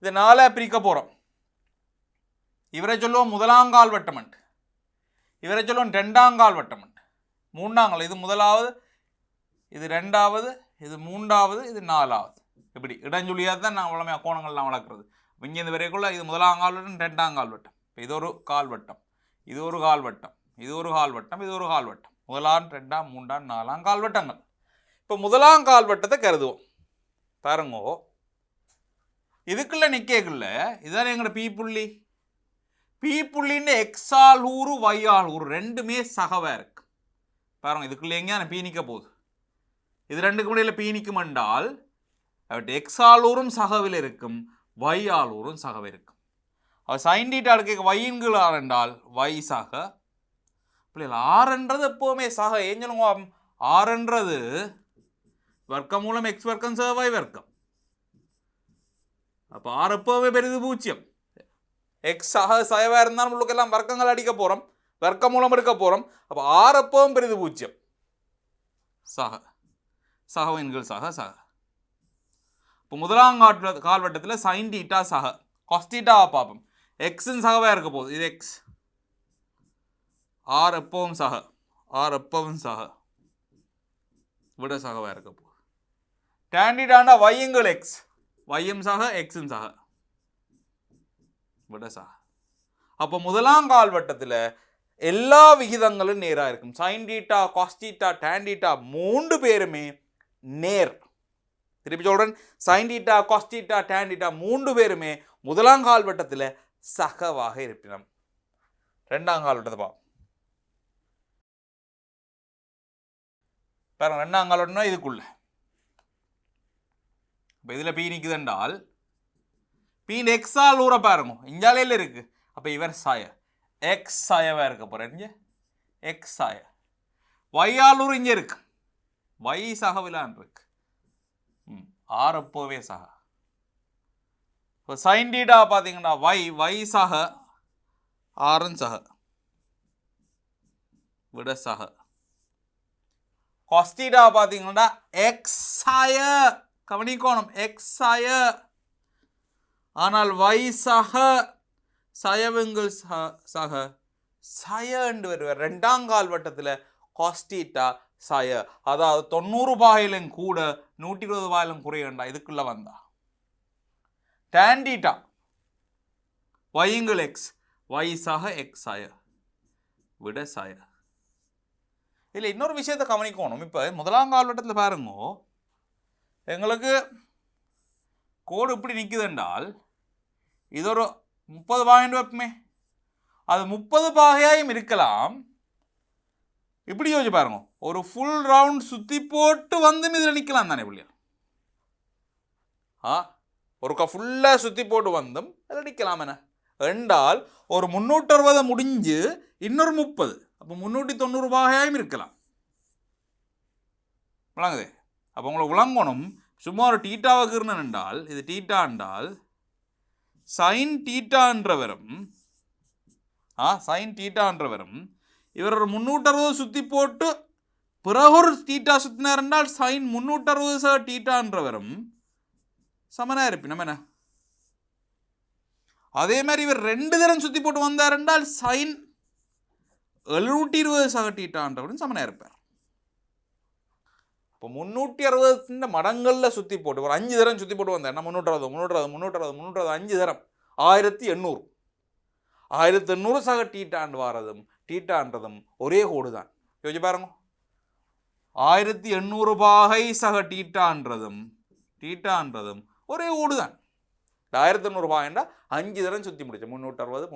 இது 4 பிரிக்க போகிறோம். இவரை சொல்லுவோம் முதலாங்கால் வட்டமண்ட், இவரை சொல்லுவோம் ரெண்டாங்கால் வட்டமண்ட், மூன்றாங்கால். இது முதலாவது, இது ரெண்டாவது, இது மூன்றாவது, இது நாலாவது. இப்படி இடஞ்சுழியாக தான் நாங்கள் வளமையாக கோணங்கள்லாம் வளர்க்குறது. இங்கே இந்த வரைக்குள்ள இது முதலாங்கால் வட்டம், ரெண்டாங்கால் வட்டம். இப்போ இது ஒரு கால் வட்டம், இது ஒரு கால் வட்டம், இது ஒரு கால் வட்டம், இது ஒரு கால் வட்டம். முதலாம், ரெண்டாம், மூன்றாம், நாலாம் கால் வட்டங்கள். இப்போ முதலாம் கால் வட்டத்தை கருதுவோம். பாருங்கோ, இதுக்குள்ள நிற்கக்குள்ள இதுதான் எங்களோட பி புள்ளி. பி புள்ளின்னு எக்ஸால் ஊரு வையால் ஊரு ரெண்டுமே சகவாக இருக்கு. பாருங்க, இதுக்குள்ள எங்கேயா பி நிற்க போகுது. இது ரெண்டுக்கு முடியல பி நிற்கும் என்றால் எக்ஸால் ஊரும் சகவில் இருக்கும், வையால் ஊரும் சகவை இருக்கும். அவர் சைன் டீட்டா எடுக்க வையின்கள் ஆர் என்றால் வை சக. பிள்ளைகள் ஆறுன்றது எப்போவுமே சக. ஏன் சொல்லுங்க, ஆறுன்றது வர்க்கம் மூலம் எக்ஸ் வர்க்கம் சக வை வர்க்கம். அப்போ ஆறு எப்போவுமே பெரிது பூஜ்ஜியம். எக்ஸ் சக சகவாக இருந்தாலும் உங்களுக்கு எல்லாம் வர்க்கங்கள் அடிக்க போகிறோம், வர்க்கம் மூலம் எடுக்க போகிறோம். அப்போ ஆறு எப்பவும் பெரிது பூஜ்ஜியம். சக சகவின்கள் சக சக. இப்போ முதலாம் கால்வட்டத்தில் சைன் டீட்டா சக காஸ் டீட்டாவை பார்ப்போம். எக்ஸின் சகவாக இருக்க போகுது, இது எக்ஸ். ஆர் எப்பவும் சக, ஆர் எப்பவும் சக விட சகவாக இருக்க போகுது. tan டீட்டாண்டா வையுங்கள் எக்ஸ், வையும் சக எக்ஸும் சக விட சக. அப்போ முதலாம் கால்வட்டத்தில் எல்லா விகிதங்களும் நேராக இருக்கும். Sine theta, cos theta, tan theta 3 பேருமே நேர். திருப்பி சொல்றேன், sine theta, cos theta, tan theta 3 பேருமே முதலாம் கால்வட்டத்தில் சகவாக இருப்பினம். ரெண்டாம் கால்வட்டத்தை பாருங்க. ரெண்டாம் கால்வட்டம்னா இதுக்குள்ள. இப்போ இதில் பி நிற்குது என்றால் பீன் எக்ஸால் ஊற பாருங்க, இஞ்சாலையில் இருக்கு. அப்போ இவர் சாய எக்ஸ் சாயவா இருக்க போறேன். இங்கே எக்ஸ் சாய ஒய்யால் ஊர் இங்கே இருக்கு, ஒய் சகவிலான் இருக்கு. ஆர் எப்போவே சக. இப்போ சைன் டீட்டா பார்த்தீங்கன்னா ஒய் சக ஆறும் சக விட சக. காஸ் டீட்டா பார்த்தீங்கன்னா எக்ஸ் சாய, கவனிக்கோணும் எக்ஸ் சாய. ஆனால் y சக சயவுங்கள் சக சய என்று வருவார். ரெண்டாம் கால்வட்டத்தில் காஸ் டீட்டா சய, அதாவது 90 பாயிலும் கூட 120 பாயிலும் குறையண்டா இதுக்குள்ள வந்தா. tan டீட்டா வையுங்கள் எக்ஸ், y சக எக்ஸ் சய விட சய. இதில் இன்னொரு விஷயத்தை கவனிக்கணும். இப்போ முதலாம் கால்வட்டத்தில் பாருங்க, எங்களுக்கு கோடு இப்படி நிற்குது என்றால் இது ஒரு 30 பாயிண்ட் வைப்பமே, அது 30 பாகையாயும் இருக்கலாம். இப்படி யோசிச்சு பாருங்க, ஒரு ஃபுல் ரவுண்ட் சுற்றி போட்டு வந்து இதில் நிற்கலாம் தானே பிள்ளையா? ஒருக்கா ஃபுல்லாக சுற்றி போட்டு வந்தும் அதில் நிற்கலாம். என்ன என்றால் ஒரு 360 முடிஞ்சு இன்னொரு 30, அப்போ 390 பாகையாயும் இருக்கலாம். விளங்குதே? அப்போ உங்களுக்கு விளங்கணும். சும்மா ஒரு டீட்டாவுக்கு இருந்தேன் என்றால் இது டீட்டா என்றால் சைன் டீட்டா என்ற வரும், சைன் டீட்டா என்ற வரும். இவர் ஒரு 360 சுற்றி போட்டு பிறகு ஒரு டீட்டா சுற்றினார் என்றால் சைன் 360 டீட்டா என்ற வரும் சமனா இருப்பினம். என்ன அதே மாதிரி இவர் 2 தரம் சுற்றி போட்டு வந்தார் என்றால் சைன் 720 டீட்டா என்றவரும் சமனா இருப்பார். இப்போ 360 மடங்களில் சுற்றி போட்டு ஒரு 5 தரம் சுற்றி போட்டு வந்தேன். 360 5 தரம் 1800 1800 சக டீட்டாண்டு வாரதும் டீட்டான்றதும் ஒரே கோடு தான். யோசிச்சு பாருங்க, 1800 பாகை சக டீட்டான்றதும் ஒரே கோடு தான். 1800 பாகைண்டா 5 தரம் சுற்றி முடிச்சு 360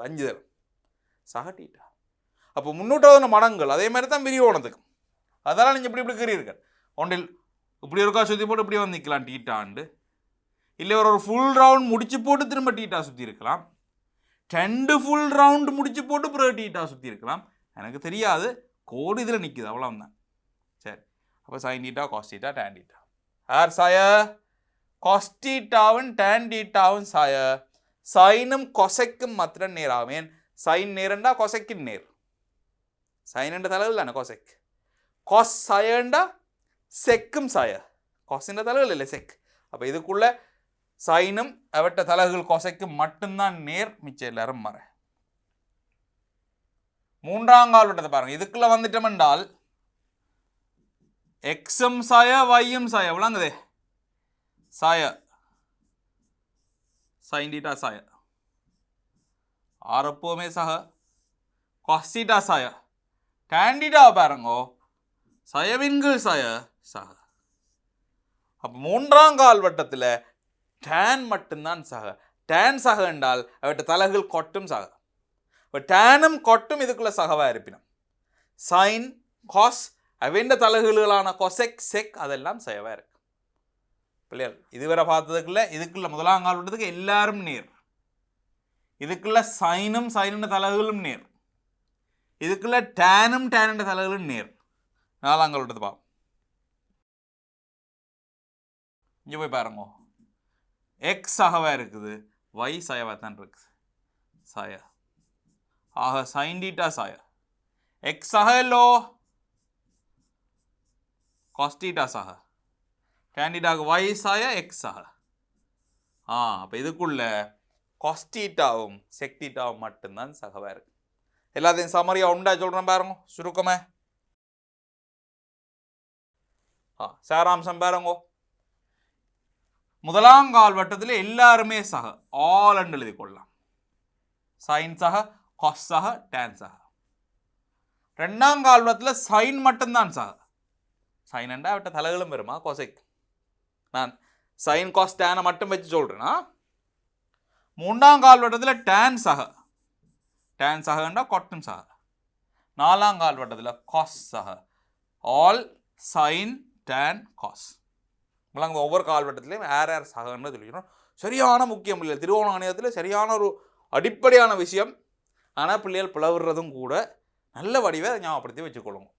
5 தரம் சக டீட்டா. அப்போ 360 மடங்கள் அதே மாதிரி தான் விரிவோணத்துக்கு. அதெல்லாம் நீங்கள் இப்படி கீறீர்கள். ஒன்றில் இப்படி இருக்கா சுற்றி போட்டு இப்படி வந்து நிற்கலாம் டீட்டாண்டு, இல்லை ஒரு ஃபுல் ரவுண்ட் முடிச்சு போட்டு திரும்ப டீட்டா சுற்றி இருக்கலாம், 2 ஃபுல் ரவுண்டு முடிச்சு போட்டு பிறகு டீட்டா சுற்றி இருக்கலாம். எனக்கு தெரியாது, கோடு இதில் நிற்குது, அவ்வளோதான். சரி, அப்போ sine theta, cos theta, tan theta. யார் சாய? காஸ் டீட்டாவும் tan டீட்டாவும் சாய. சைனும் கொசைக்கும் மாத்திரம் நேராவேன். சைன் நேரண்டா கொசைக்கும் நேர். சைன் என்ற தலைவில் தானே கொசைக். காஸ் சாயண்டா செக்கும் சாய. காசின் தலைகள் இல்லை, செக். அப்போ இதுக்குள்ள சைனும் அவட்ட தலைகள் கொசைக்கு மட்டும்தான் நேர், மிச்சம் எல்லாரும் மற. மூன்றாம் கால்வட்டத்தை பாருங்க, இதுக்குள்ள வந்துட்டோம் என்றால் எக்ஸும் சாய வையும் சாய. விளங்குதே? சாய சைன் டீட்டா சாய, ஆர் எப்போவுமே சக காஸ் டீட்டா சாய. tan டீட்டா பாருங்கோ சயவின்கள் சாய சக. அப்போ மூன்றாம் கால்வட்டத்தில் tan மட்டும்தான் சக. tan சக என்றால் அவற்ற தலைகள் கொட்டும் சக. இப்போ டேனும் கொட்டும் இதுக்குள்ள சகவா இருப்பினும் சைன் காஸ் அவெண்ட தலைகளான கொசெக் செக் அதெல்லாம் சயவா இருக்கு. பிள்ளைகள் இதுவரை பார்த்ததுக்குள்ள இதுக்குள்ள முதலாம் கால்வட்டத்துக்கு எல்லாரும் நேர். இதுக்குள்ள சைனும் சைனுடைய தலைகளும் நேர். இதுக்குள்ள டேனும் டேனுடைய தலைகளும் நேர். நாலாம் கால்வட்டத்தை பா இங்கே போய் பாருங்க, எக்ஸ் சகவா இருக்குது, ஒய் சயவா தான் இருக்குது சாய. ஆக சைன் டீட்டா சாய எக்ஸ் சக எல்லோ காஸ் டீட்டா சக. tan தீட்டாவுக்கு y சாய x ஆக. அப்போ இதுக்குள்ள cos தீட்டாவும் sec தீட்டாவும் மட்டும்தான் சகவா இருக்கு. எல்லாத்தையும் சமரியா உண்டா சொல்றேன் பாருங்க சுருக்கமே. சாராம்சம் பாருங்க. முதலாம் கால்வட்டத்தில் எல்லாருமே சக ஆல் என்று எழுதி கொள்ளலாம். சைன் சக, காஸ் சக, டேன் சக. ரெண்டாம் கால்வட்டத்தில் சைன் மட்டும்தான் சக. சைன் என்றா அவட்ட தலைகளும் வருமா கொசைக். நான் சைன் காஸ் டேனை மட்டும் வச்சு சொல்றேன்னா. மூன்றாம் கால்வட்டத்தில் டேன் சக. டேன் சகண்டா கொட்டும் சக. நாலாம் கால்வட்டத்தில் காஸ் சக. All sine tan cos. ஒவ்வொரு கால்வட்டத்திலையும் யார் சகன்னு சொல்லிக்கணும். சரியான முக்கியம் இல்லை. திருவோணாணியத்தில் சரியான ஒரு அடிப்படையான விஷயம். ஆனால் பிள்ளைகள் பிளவுறதும் கூட நல்ல வடிவை ஞாபகப்படுத்தி வச்சுக்கொள்ளுங்க.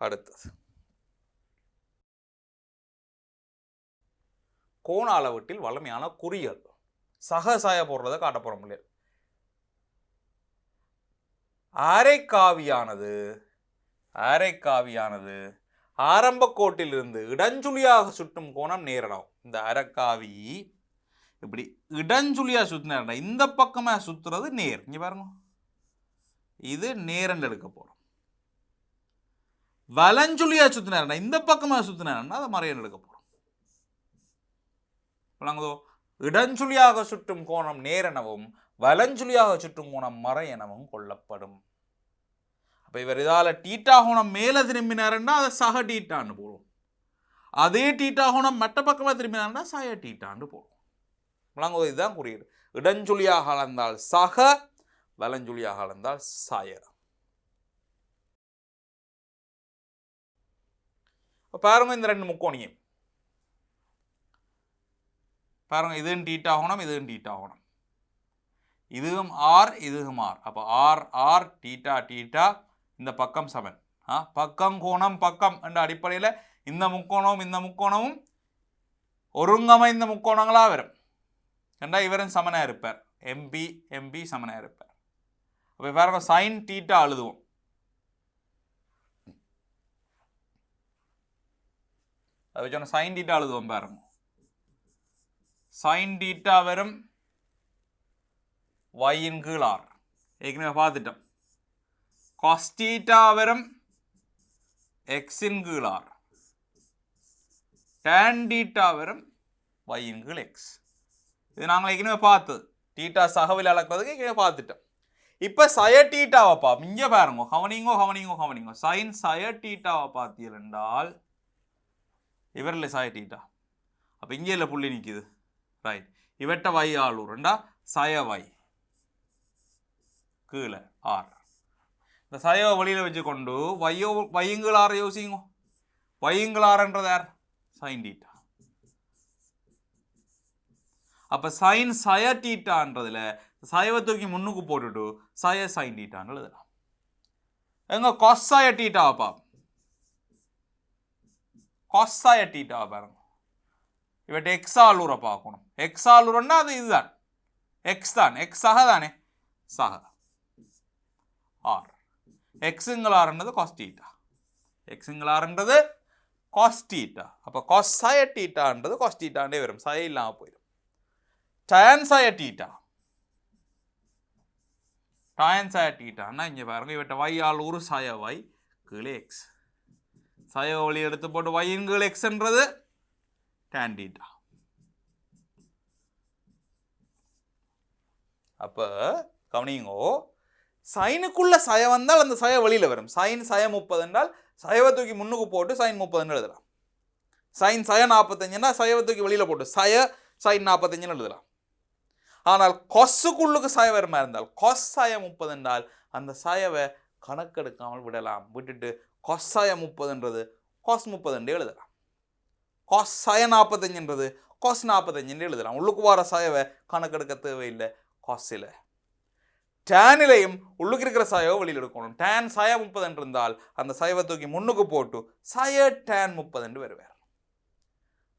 அடுத்தது கோண அளவீட்டில் வலிமையான குறியல். சக சாய போடுறதை காட்ட போற முடியாது. அரைக்காவியானது ஆரம்ப கோட்டிலிருந்து இடஞ்சுழியாக சுற்றும் கோணம் நேரடாகும். இந்த அரைக்காவி இப்படி இடஞ்சுழியா சுத்தினா இந்த பக்கமா சுத்துறது நேர். இங்க பாருங்க, இது நேரண்டு எடுக்க போறோம். வலஞ்சுழியா சுத்தினா இந்த பக்கமா சுத்தினா அதை மறையன் எடுக்க போறோம். இடஞ்சுழியாக சுற்றும் கோணம் நேரெனவும் வலஞ்சுழியாக சுற்றும் கோணம் மறை எனவும் கொள்ளப்படும். அப்போ இவர் இதால் டீட்டா கோணம் மேலே திரும்பினாருன்னா அதை சக டீட்டான்னு போடுவோம். அதே டீட்டா கோணம் மற்ற பக்கமாக திரும்பினாருன்னா சய டீட்டான்னு போடுவோம். விளங்குவது இதுதான் குறியீடு. இடஞ்சுழியாக அளந்தால் சக, வலஞ்சுழியாக அளந்தால் சய. பாருங்க இந்த ரெண்டு முக்கோணியம் பாருங்க. இதுவும் டீட்டா கோணம், இதுவும் டீட்டா கோணம். இதுவும் ஆர், இதுவும் ஆர். அப்போ ஆர் ஆர் டீட்டா டீட்டா, இந்த பக்கம் சமன். பக்கம் கோணம் பக்கம் என்ற அடிப்படையில் இந்த முக்கோணமும் ஒருங்கமைந்த முக்கோணங்களாக வரும். ஏண்டா இவரும் சமனாக இருப்பார். எம்பி சமனாக இருப்பார். அப்போ பாருங்க சைன் டீட்டா எழுதுவோம். அது சொன்ன சைன் டீட்டா எழுதுவோம் பாருங்க. சைன் டீட்டா வரும் y கீழ் r. ஏற்கனவே பார்த்துட்டோம். cos டீட்டா வரும் x கீழ் r. tan டீட்டா வரும் y கீழ் x. இது நாங்கள் ஏற்கனவே பார்த்தது. டீட்டா சகவில் அளக்கிறதுக்கு ஏற்கனவே பார்த்துட்டோம். இப்போ சய டீட்டாவை பார்ப்போம். இங்கே பாருங்க, கவனிங்கோ. சைன் சய டீட்டாவை பார்த்தீர்கள் என்றால் இவரில் சய டீட்டா. அப்போ இங்கே இல்லை புள்ளி நிற்கிது. ரைட். இவட்ட வை ஆளுண்டா சய வை கீழே ஆர். இந்த சயவை வழியில் வச்சு கொண்டு வையுங்கள் ஆர் யோசிங்க. வையுங்கள் ஆர்ன்றது யார்? Sine theta. அப்போ சைன் சய டீட்டான்றதுல சயவை தூக்கி முன்னுக்கு போட்டுட்டு சய சைன் டீட்டான்னு எழுதலாம். எங்க கொசய டீட்டாவை பார்ப்போம். கொசய டீட்டாவை பாருங்க. இவட்ட எக்ஸாலூரை பார்க்கணும். எக்ஸாலூரன்னா அது இதுதான், எக்ஸ் தான். எக்ஸ் சக தானே, சக ஆர். எக்ஸுங்களார்ன்றது காஸ் டீட்டா. எக்ஸுங்களார்ன்றது காஸ் டீட்டா. அப்போ காஸ் சய டீட்டான்றது காஸ் டீட்டாண்டே வரும், சய இல்லாமல் போயிடும். டான் சய டீட்டா. டான் சய டீட்டான்னா இங்கே பாருங்க, இவட்ட வை ஆள் ஒரு சய வை கீழே எக்ஸ். சய வழி எடுத்து போட்டு வையின் கீழ் எக்ஸ்ன்றது tan theta. அப்போ கவனிங்கோ, சைனுக்குள்ள சய வந்தால் அந்த சய வெளியில் வரும். சைன் சய 30 என்றால் சயவை தூக்கி முன்னுக்கு போட்டு சைன் 30 எழுதலாம். சைன் சய 45ன்னா சயவை தூக்கி வெளியில் போட்டு சைன் 45 எழுதலாம். ஆனால் கொஸ்ஸுக்குள்ளுக்கு சய வருமா இருந்தால் கொஸ் சய 30 என்றால் அந்த சயவை கணக்கெடுக்காமல் விடலாம். விட்டுட்டு கொஸ் சய 30ன்றது கொஸ் 30 எழுதலாம். காஸ் சய 45ன்றது காஸ் 45 எழுதலாம். உள்ளுக்கு வர சயவை கணக்கெடுக்க தேவையில்லை காசில். டேனிலையும் உள்ளுக்கு இருக்கிற சயவை வெளியில் எடுக்கணும். டேன் சய 30 இருந்தால் அந்த சயவை தூக்கி முன்னுக்கு போட்டு சய டேன் 30 வருவார்.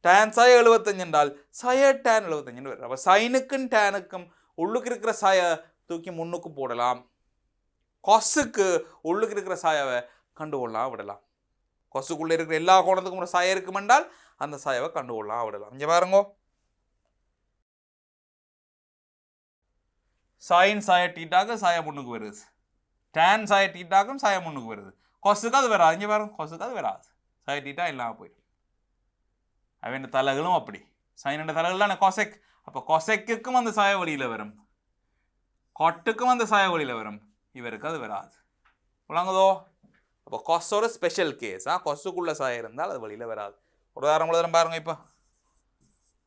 டேன் சய 75 என்றால் சய டேன் 75 வருவார். அப்போ சைனுக்கும் டேனுக்கும் உள்ளுக்கு இருக்கிற சய தூக்கி முன்னுக்கு போடலாம். கொஸுக்கு உள்ளுக்கு இருக்கிற சயவை கண்டுகொள்ளலாம் விடலாம். கொசுக்குள்ளே இருக்கிற எல்லா கோணத்துக்கும் ஒரு சாயம் இருக்குமென்றால் அந்த சாயவை கண்டுகொள்ளலாம் விடலாம். இங்கே பாருங்க, சைன் சாய டீட்டாக்கு சாய முன்னுக்கு வருது, டேன் சாய டீட்டாக்கும் சாய முன்னுக்கு வருது. கொசுக்கு அது வராது. இங்கே பாருங்க, கொசுக்கு அது வராது. சாய டீட்டா இல்லாமல் போயிடும். அவன் தலைகளும் அப்படி சைன் தலைகள் கொசெக். அப்போ கொசெக்குக்கும் அந்த சாய வழியில் வரும், கொட்டுக்கும் அந்த சாய வழியில் வரும், இவருக்கு அது வராது. விளங்குதோ? அப்போ கொசோட ஸ்பெஷல் கேஸ். கொசுக்குள்ள சாயம் இருந்தால் அது வழியில் வராது. ஒரு உதாரணம் எழுதுறேன் பாருங்க. இப்போ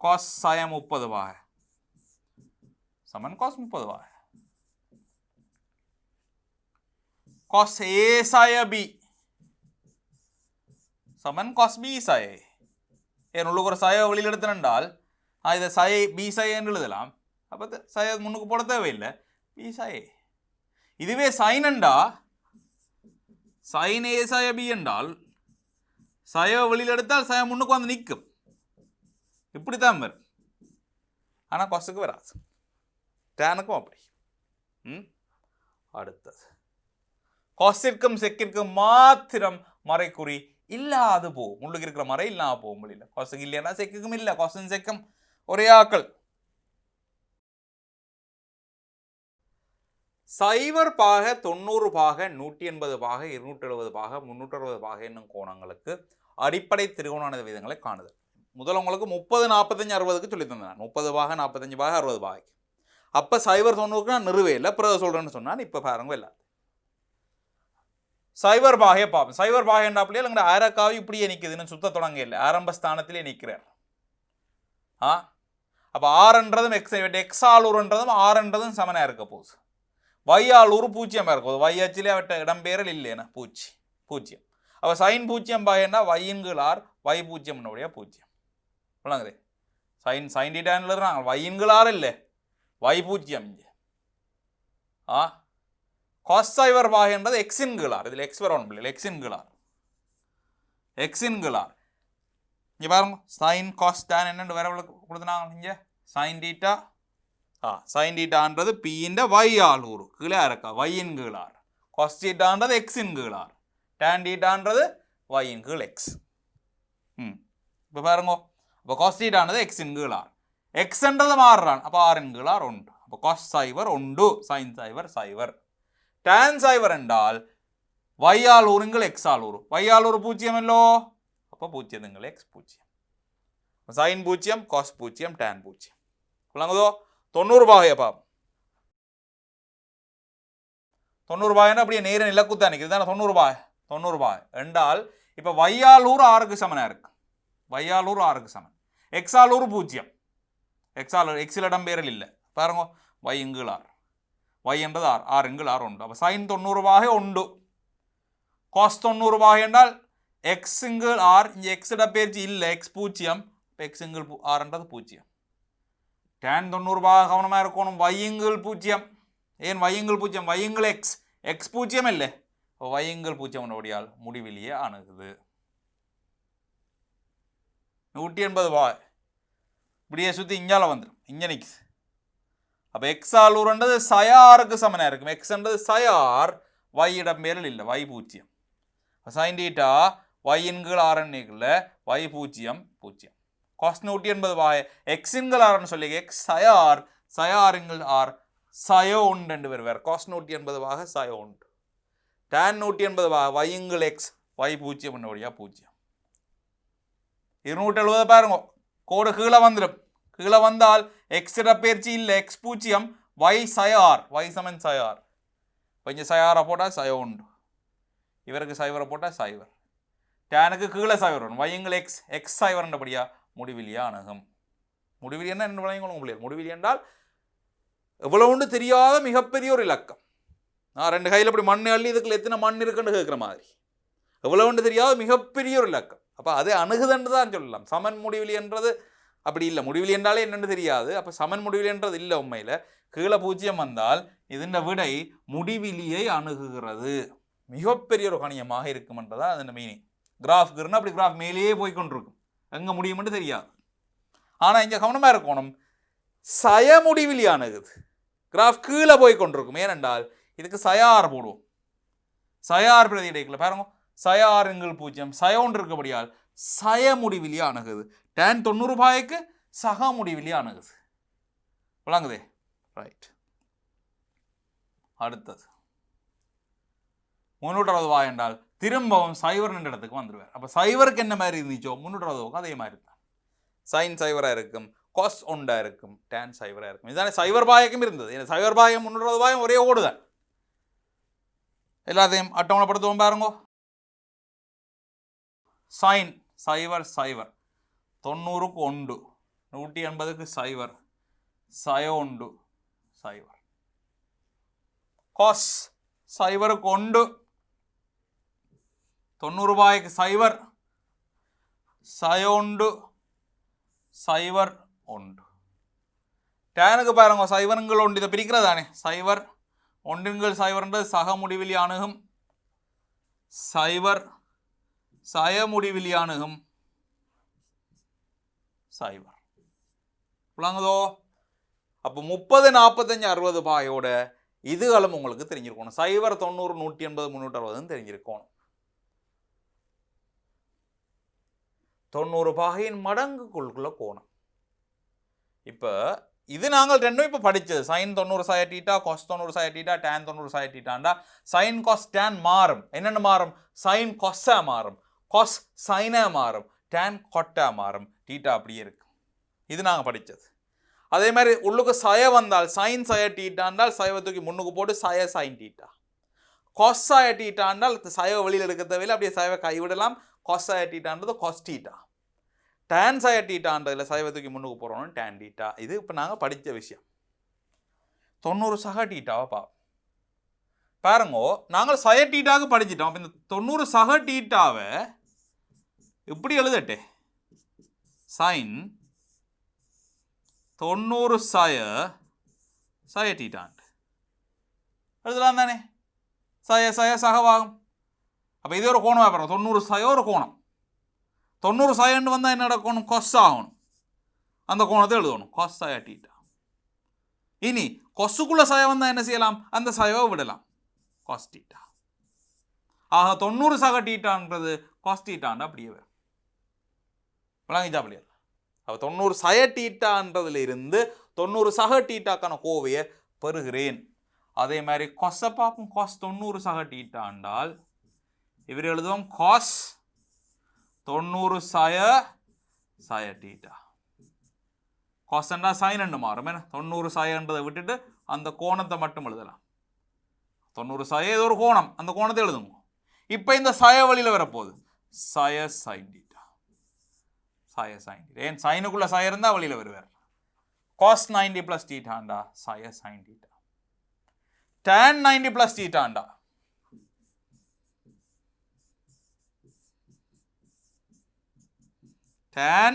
cos சாய 30 பாகை சமன் cos 30 பாகை. cos a சாய b சமன் cos b சாய a. ஏன் உள்ளுக்கு ஒரு சாய வெளியில் எடுத்துனால் இதை சாய b சாய என்று எழுதலாம். அப்போ சாய முன்னுக்கு போட தேவையில்லை, b சாய. இதுவே சைன் என்றா சைன் a சாய b என்றால் சாய வெளியில் எடுத்தால் சாய முன்னுக்கு வந்து நிற்கும், இப்படித்தான் வரும். ஆனால் கொசுக்கு வராது, டேனுக்கும் அப்படி. அடுத்தது கொசிற்கும் செக்கிற்கும் மாத்திரம் மறைக்குறி இல்லாது போகும். முள்ளுக்கு இருக்கிற மறை இல்லாம போகும் வெளியில். கொசுக்கு இல்லைன்னா செக்குக்கும் இல்லை, கொசும் செக்கும் ஒரே ஆக்கள். சைவர் பாக 90 பாக 180 பாக 270 பாக 360 பாக என்னும் கோணங்களுக்கு அடிப்படை திரிகோண விதங்களை காணுதல். முதல்ல உங்களுக்கு 30 45 60க்கு சொல்லி தந்தேன். 30 பாக 45 பாக 60 பாகைக்கு. அப்போ சைவர் 90க்கு நான் நிறுவே இல்லை, பிறகு சொல்கிறேன்னு சொன்னான். இப்போ பாருங்க இல்லை சைவர் பாகையை பார்ப்போம். சைவர் பாகை என்றாப்பிலே எங்களை ஆரக்காவி இப்படியே நிற்குதுன்னு சுத்த தொடங்க இல்லை, ஆரம்ப ஸ்தானத்திலே நிற்கிறார். அப்போ ஆறுன்றதும் எக்ஸாலூர்ன்றதும் ஆறுன்றதும் சமனாக இருக்க போகுது. வையாலூர் பூஜ்ஜியமாக இருக்கும். வை அச்சிலே அவட்ட இடம்பெயரல் இல்லைன்னா பூஜ்ஜியம். அப்போ சைன் பூஜ்ஜியம் பாயன்னா வையின்களார் வை பூஜ்ஜியம் பூஜ்ஜியம். விளங்குது? சைன் டீட்டான்னு எழுதுறாங்க, வையின்களார் இல்லை வை பூஜ்ஜியம். இங்கே காஸ் சைவர் பாகைன்றது எக்ஸின்களார். இதில் எக்ஸ் வரணும் பிள்ளை, எக்ஸின்களார். இங்கே பாருங்க, சைன் காஸ் டேன் என்னென்னு வேற கொடுத்துனாங்க. இங்கே சைன் டீட்டா சைன் டீட்டான்றது பின்ற வையாலூர் கீழே இருக்கா வையின் கீழார். காஸ் டீட்டான்றது எக்ஸின் கீழார். டேன் டீட்டான்றது வையின் கீழ் எக்ஸ். இப்போ பாருங்க, அப்போ காஸ் டீட்டானது எக்ஸின் கீழார், எக்ஸ்ன்றது மாறுறான். அப்போ ஆறின் கீழார் உண்டு. அப்போ காஸ் சைவர் உண்டு, சைன் சைவர் சைவர். டேன் சைவர் என்றால் வையாலூருங்கள் எக்ஸாலூர். வையாலூர் பூஜ்ஜியம் இல்லோ, அப்போ பூஜ்ஜியங்கள் எக்ஸ் பூஜ்ஜியம். சைன் பூஜ்ஜியம், காஸ் பூஜ்ஜியம், டேன் பூஜ்ஜியம். விளங்குதோ? 90 பாகையை பார்ப்போம். 90 பாகைன்னா அப்படியே நேர நிலக்குத்தான் நிற்குது தானே 90 பாகை. 90 பாகை என்றால் இப்போ வையாலூர் 6க்கு சமனாக இருக்கு. வையாலூர் 6க்கு சமன். எக்ஸாலூர் பூஜ்ஜியம். எக்ஸில் இடம்பெயரல் இல்லை. பாருங்க, வை இங்குள் ஆர், வை என்றது ஆர், ஆர் இங்குள் ஆர் உண்டு. அப்போ சைன் 90 பாகை உண்டு. காஸ் 90 பாகை என்றால் எக்ஸ் இங்குள் ஆர். இங்கே எக்ஸ் இடப்பெயர்ச்சி இல்லை, எக்ஸ் பூஜ்ஜியம். எக்ஸ் இங்குள் ஆர்ன்றது பூஜ்ஜியம். டேன் 90 பாக கவனமாக இருக்கணும். வையுங்கள் பூஜ்ஜியம். ஏன் வையுங்கள் பூஜ்ஜியம்? வையுங்கள் எக்ஸ், எக்ஸ் பூஜ்ஜியம் இல்லை. வையுங்கள் பூஜ்ஜியம் ஒடியால் முடிவிலேயே அணுகுது. 180 பாக இப்படியே சுற்றி இங்கால வந்துடும், இங்கே நிற்குது. அப்போ எக்ஸாலூர்ன்றது சயாருக்கு சமனாக இருக்கும். எக்ஸ்ன்றது சயார், வை இடம்பெயரல் இல்லை, வை பூஜ்ஜியம். சைன் டீட்டா வையின்கள் ஆரண்யக்குள்ள வை பூஜ்ஜியம் பூஜ்ஜியம். காஸ் 180 பாகை எக்ஸின்கள் ஆர்னு சொல்லி எக்ஸ் சயார், சயாருங்கள் ஆர் சயோ உண்டு வருவார். காஸ் 180 பாகை சயோ உண்டு. டேன் 180 பாகை வையுங்கள் எக்ஸ் வை பூஜ்ஜியம் என்னுடைய பூஜ்ஜியம். 270 பாருங்க, கோடு கீழே வந்துடும். கீழே வந்தால் எக்ஸ் இடப்பெயர்ச்சி இல்லை, எக்ஸ் பூஜ்ஜியம். வை சயார், வை சமன் சயார். கொஞ்சம் சயாரை போட்டால் சயோ உண்டு. இவருக்கு சைவரை போட்டால் சைவர். டேனுக்கு கீழே சைவர் வரும். வையுங்கள் எக்ஸ், எக்ஸ் சைவர்ன்றபடியா முடிவிலியா அணுகும். முடிவிலி என்ன விளங்கிக்கொள்ள முடியாது. முடிவிலி என்றால் எவ்வளவுண்டு தெரியாத மிகப்பெரிய ஒரு இலக்கம். நான் 2 கையில் அப்படி மண் அள்ளி இதுக்குள்ள எத்தனை மண் இருக்குன்னு கேட்குற மாதிரி எவ்வளவுண்டு தெரியாத மிகப்பெரிய ஒரு இலக்கம். அப்போ அதை அணுகுதுன்னு தான் சொல்லலாம். சமன் முடிவிலி என்றது அப்படி இல்லை. முடிவிலி என்றாலே என்னென்னு தெரியாது. அப்போ சமன் முடிவிலி என்றது இல்லை. உண்மையில் கீழே பூஜ்ஜியம் வந்தால் இதன் விடை முடிவிலியை அணுகுகிறது. மிகப்பெரிய ஒரு கணியமாக இருக்கும்ன்றதான் அதன் மீனிங். கிராஃப்க்குன்னா அப்படி கிராஃப் மேலேயே போய்கொண்டிருக்கும், எங்கே முடியும்னு தெரியாது. ஆனால் இங்கே கவனமாக இருக்கணும், சய முடிவிலி அணுகுது. கிராஃப் கீழே போய் கொண்டிருக்கும். ஏனென்றால் இதுக்கு சயார் போடுவோம். சயார் பிரதி இடைக்கல பாருங்க, சய 6 சய 1 இருக்கபடியால் சய முடிவிலி அணுகுது. tan 90 பாகைக்கு சக முடிவிலி அணுகுது. விளங்குதே? ரைட். அடுத்தது 360 பாகை என்றால் திரும்பவும் சைவர் என்ற இடத்துக்கு வந்துடுவார். அப்போ சைவருக்கு என்ன மாதிரி இருந்துச்சோ 360 அதே மாதிரி தான். சைன் சைவராக இருக்கும், காஸ் ஒண்டா இருக்கும், டேன் சைவராக இருக்கும். இதுதானே சைவர் பாயக்கும் இருந்தது. சைவர் பாயம் 360 பாயம் ஒரே ஓடுதான். எல்லாத்தையும் அட்டவணைப்படுத்துவோம் பாருங்க. சைன் சைவர் சைவர் 90க்கு 1, 180க்கு சைவர், சய 1 சைவர். காஸ் சைவருக்கு 1, 90 பாய்க்கு சைவர், சய 1 சைவர் 1. டேனுக்கு பாருங்க சைவருங்கள் 1 இதை பிரிக்கிறதானே. சைவர் 1 சைவர்ன்றது சக முடிவிலி அணுகும், சைவர் சய முடிவிலி அணுகும், சைவர். விளங்குதோ? அப்போ 30 45 60 பாயோட இதுகளும் உங்களுக்கு தெரிஞ்சிருக்கணும். சைவர் 90 180 360 தெரிஞ்சிருக்கணும். 90 பாகையின் மடங்குக்குள்ள கோணம். இப்போ இது நாங்கள் ரெண்டும் இப்போ படித்தது. சைன் 90 சய டீட்டா, காஸ் 90 சய டீட்டா, டேன் 90 சய டீட்டாண்டா சைன் காஸ் டேன் மாறும். என்னென்ன மாறும்? சைன் கொஸ்ஸா மாறும், காஸ் சைனா மாறும், டேன் கொட்டா மாறும், டீட்டா அப்படியே இருக்கு. இது நாங்கள் படித்தது. அதே மாதிரி உள்ளுக்கு சய வந்தால் சைன் சய டீட்டாண்டால் சைவ தூக்கி முன்னுக்கு போட்டு சய சைன் டீட்டா. காஸ் சய டீட்டாண்டால் சைவ வெளியில் எடுக்க தேவையில்லை, அப்படியே சைவ கைவிடலாம். காஸ் சய டீட்டான்றது காஸ் டீட்டா. டேன் சய டீட்டான்றதில் சைவ தூக்கி முன்னுக்கு போகிறோம் டேன் டீட்டா. இது இப்போ நாங்கள் படித்த விஷயம். 90 சக டீட்டாவை பாருங்கோ. நாங்கள் சய டீட்டாவுக்கு படிச்சிட்டோம். அப்போ இந்த 90 சக டீட்டாவை இப்படி எழுதட்டே. சைன் 90 சய டீட்டாண்டு எழுதலாம் தானே. சய சய சகவாகும். அப்போ இது ஒரு கோணம் பார்ப்போம். 90 சய ஒரு கோணம். 90 சயன்னு வந்தால் என்ன நடக்கணும்? கொஸ் ஆகணும். அந்த கோணத்தை எழுதணும் கொஸ் சய டீட்டா. இனி கொசுக்குள்ள சய வந்தால் என்ன செய்யலாம்? அந்த சயவை விடலாம், காஸ் டீட்டா. ஆக 90 சக டீட்டான்றது காஸ் டீட்டான்னு அப்படியே வரும். விளங்கிச்சா அப்படியே? அப்போ 90 சய டீட்டான்றதுல இருந்து 90 சக டீட்டாக்கான கோவையை பெறுகிறேன். அதே மாதிரி கொஸ்ஸை பார்ப்போம். காஸ் 90 சக டீட்டாண்டால் இவர் எழுதுவோம் காஸ் 90 சய டீட்டா. காஸ்ண்டா சைன் என்று மாறும். என்ன 90 சயன்றதை விட்டுட்டு அந்த கோணத்தை மட்டும் எழுதலாம். 90 சய ஏதோ ஒரு கோணம், அந்த கோணத்தை எழுதுங்க. இப்போ இந்த சய வழியில் வரப்போகுது சய சைன் டீட்டா. சய சைன் டீட்டா. ஏன் சைனுக்குள்ள சய இருந்தால் வழியில் வருவார். காஸ் 90 + டீட்டாண்டா சய sine theta. tan 90 + டீட்டாண்டா tan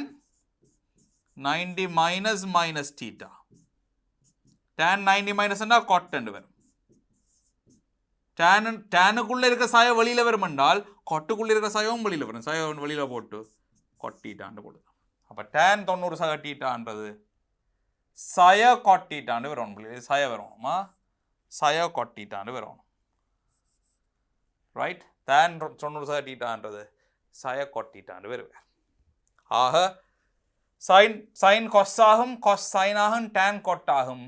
90 minus theta. tan 90 minus என்ன cot என்று வரும். tanuக்குள்ள இருக்க சாய வெளியில வரும் என்றால் cotக்குள்ள இருக்க சாயவும் வெளியில வரும். சாய வெளியில போட்டு cot theta போடுது. அப்ப tan 90 சக thetaன்றது சாய cot theta வரும். சாய வரும்மா, சாய cot theta வரும். ரைட். tan 90 சக thetaன்றது சாய cot theta வரும். ஆக சைன் கொஸ் ஆகும், கொஸ் சைன் ஆகும், டேன் கொட் ஆகும்.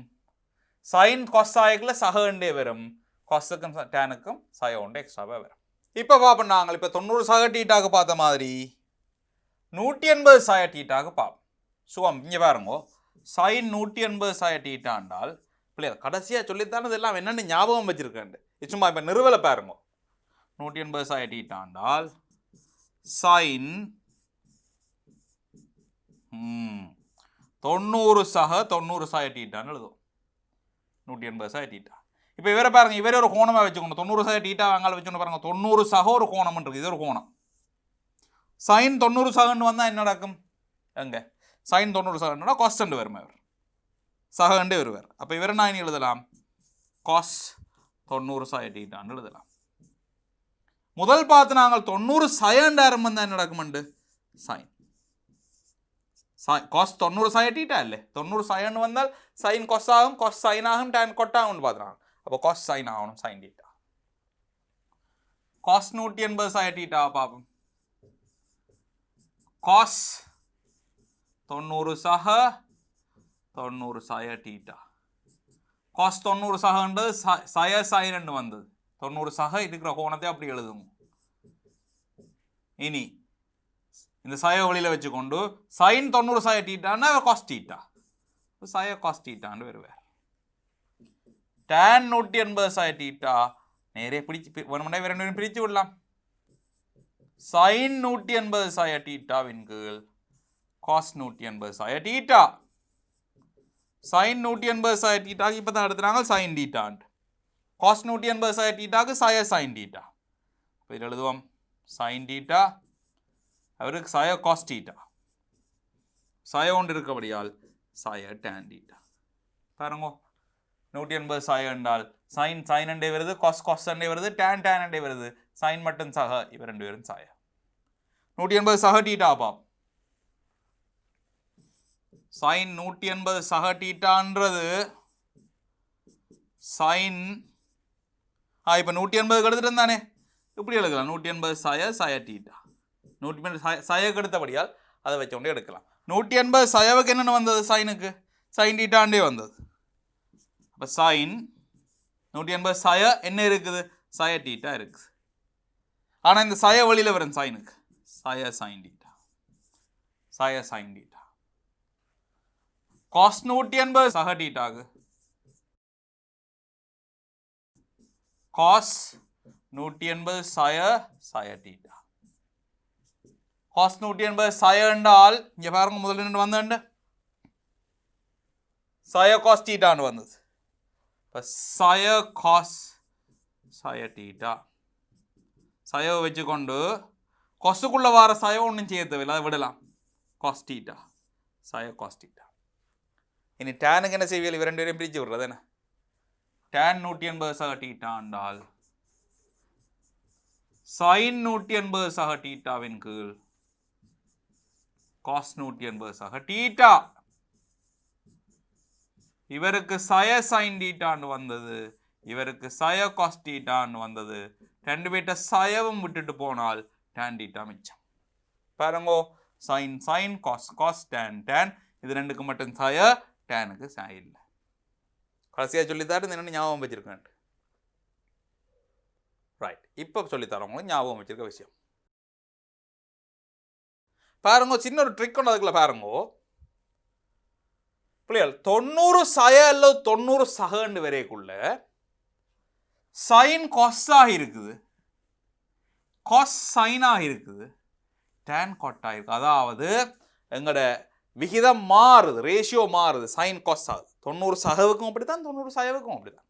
சைன் கொஸ் ஆகிக்கல சக ஒன்றே வரும், கொஸுக்கும் டேனுக்கும் சய ஒன்று எக்ஸ்ட்ராவாக வரும். இப்போ பார்ப்போம். நாங்கள் இப்போ 90 சக டீட்டாக்கு பார்த்த மாதிரி 180 சய டீட்டாக்கு பார்ப்போம். சுகம் இங்கே பாருங்க. சைன் 180 சய டீட்டாண்டால் பிள்ளைகள் கடைசியாக சொல்லித்தானது எல்லாம் என்னென்னு ஞாபகம் வச்சிருக்கேன். சும்மா இப்போ நிறுவலை பாருங்க. 180 சய டீட்டாண்டால் சைன் 90 சக 90 சய டீட்டான்னு எழுதும். 180 சய டீட்டா. இப்போ இவரை பாருங்க, இவரே ஒரு கோணமாக வச்சுக்கணும். 90 சய டீட்டா வாங்கால வச்சுக்கணும் பாருங்க. 90 சக ஒரு கோணம் இருக்கு. இது ஒரு கோணம். சைன் 90 சகன்னு வந்தால் என்ன நடக்கும்? எங்க சைன் 90 சகன்னா காஸ்டன்ட் வரும். இவர் சகண்டே வருவார். அப்போ இவரை நான் இனி எழுதலாம் காஸ் 90 சய டீட்டான்னு எழுதலாம். முதல் பார்த்து நாங்கள் 90 சயண்டாயிரம் வந்தால் என்ன நடக்கும்ண்டு சைன் காஸ் 90 சய டீட்டா இல்லை. 90 சயன்னு வந்தால் சைன் கொஸ் ஆகும், கொஸ் சைன் ஆகும், டேன் கொட் ஆகும்னு பார்த்துறாங்க. அப்போ காஸ் சைன் ஆகணும் சைன் டீட்டா. காஸ் 180 சாய டீட்டா பார்ப்போம். காஸ் 90 சக 90 சாய டீட்டா. காஸ் 90 சகன்றது சய சைன் வந்தது. 90 சக இருக்கிற கோணத்தை அப்படி எழுதுங்க. இனி இந்த சய வழியில் வச்சுக்கொண்டு சைன் 90 சாய டீட்டான்னா காஸ் டீட்டா, சய காஸ் டீட்டான்னு வருவார். tan 180 சாய டீட்டா நேரே பிடிச்சு வேணும்னா வேற ரெண்டு பிரித்து விடலாம். சைன் 180 சாய டீட்டாவின் கீழ் காஸ் 180 சாய டீட்டா. சைன் 180 சாய டீட்டாக்கு இப்போ தான் எடுத்துறாங்க சைன் டீட்டான்ட்டு. காஸ் 180 சாய டீட்டாக்கு சய சைன் டீட்டா. இப்போ இதில் எழுதுவோம் சைன் டீட்டா, அவருக்கு சய காஸ் டீட்டா, சய ஒன்று இருக்கபடியால் சய டேன் டீட்டா. பாருங்க 180 சாய என்றால் சைன் சைன் அண்டே வருது, காஸ் காஸ் அண்டே வருது, டேன் டேன் அண்டே வருது, சைன் மட்டும் சக, இவர் ரெண்டு பேரும் சாய. 180 சக டீட்டா பாப். சைன் 180 சக டீட்டான்றது சைன் இப்போ 180 எடுத்துட்டு இருந்தானே இப்படி எழுதலாம். 180 சய சய டீட்டா, 180 சயக்கு எடுத்தபடியால் அதை வச்சோண்டே எடுக்கலாம். 180 சயவுக்கு என்னென்ன வந்தது, சைனுக்கு சைன் டீட்டாண்டே வந்தது. அப்போ சைன் 180 சய என்ன இருக்குது, சய டீட்டா இருக்குது. ஆனால் இந்த சய வழியில் வரும் சைனுக்கு சய சைன் டீட்டா, சய சைன் டீட்டா. காஸ் 180 சக டீட்டாக்கு காஸ் 180 சய சய டீட்டா. காஸ் 180 சய என்றால் இங்கே பாருங்க முதல்ல நின்று வந்தேன் சய காஸ் டீட்டான்னு வந்தது. இப்போ சய காஸ் சய டீட்டா சயவை வச்சுக்கொண்டு கொசுக்குள்ள வர சயம் ஒன்றும் செய்ய தேவையில்லை, அதை விடலாம். காஸ் டீட்டா சய காஸ் டீட்டா. இனி டேனுக்கு என்ன செய்வியல், இவர் ரெண்டு பேரையும் பிரித்து விடுறது என்ன. டேன் 180 சக டீட்டா என்றால் சைன் 180 சக டீட்டாவின் கீழ் காஸ் 180 சக டீட்டா. இவருக்கு சய சைன் டீட்டான்னு வந்தது, இவருக்கு சய காஸ் டீட்டான்னு வந்தது. ரெண்டு பேர்ட்ட சயவும் விட்டுட்டு போனால் டேன் டீட்டா மிச்சம். பாருங்கோ sine sine cos cos tan tan, இது ரெண்டுக்கு மட்டும் சய, டேனுக்கு சய இல்லை. கடைசியாக சொல்லித்தாரு என்னென்னு ஞாபகம் வச்சிருக்கேன். ரைட், இப்போ சொல்லித்தரவங்களுக்கு ஞாபகம் வச்சிருக்க விஷயம் பாருங்க. சின்ன ஒரு ட்ரிக் ஒன்று அதுக்குள்ள பாருங்கோ பிள்ளைகள். 90 சய அல்லது 90 சகன்னு வரைக்குள்ள சைன் காஸாக இருக்குது, காஸ் சைனாக இருக்குது, டேன் காட்டாக இருக்குது. அதாவது எங்களோட விகிதம் மாறுது, ரேஷியோ மாறுது, சைன் காஸ் ஆகுது. 90 சகவுக்கும் அப்படித்தான், 90 சயவுக்கும் அப்படித்தான்.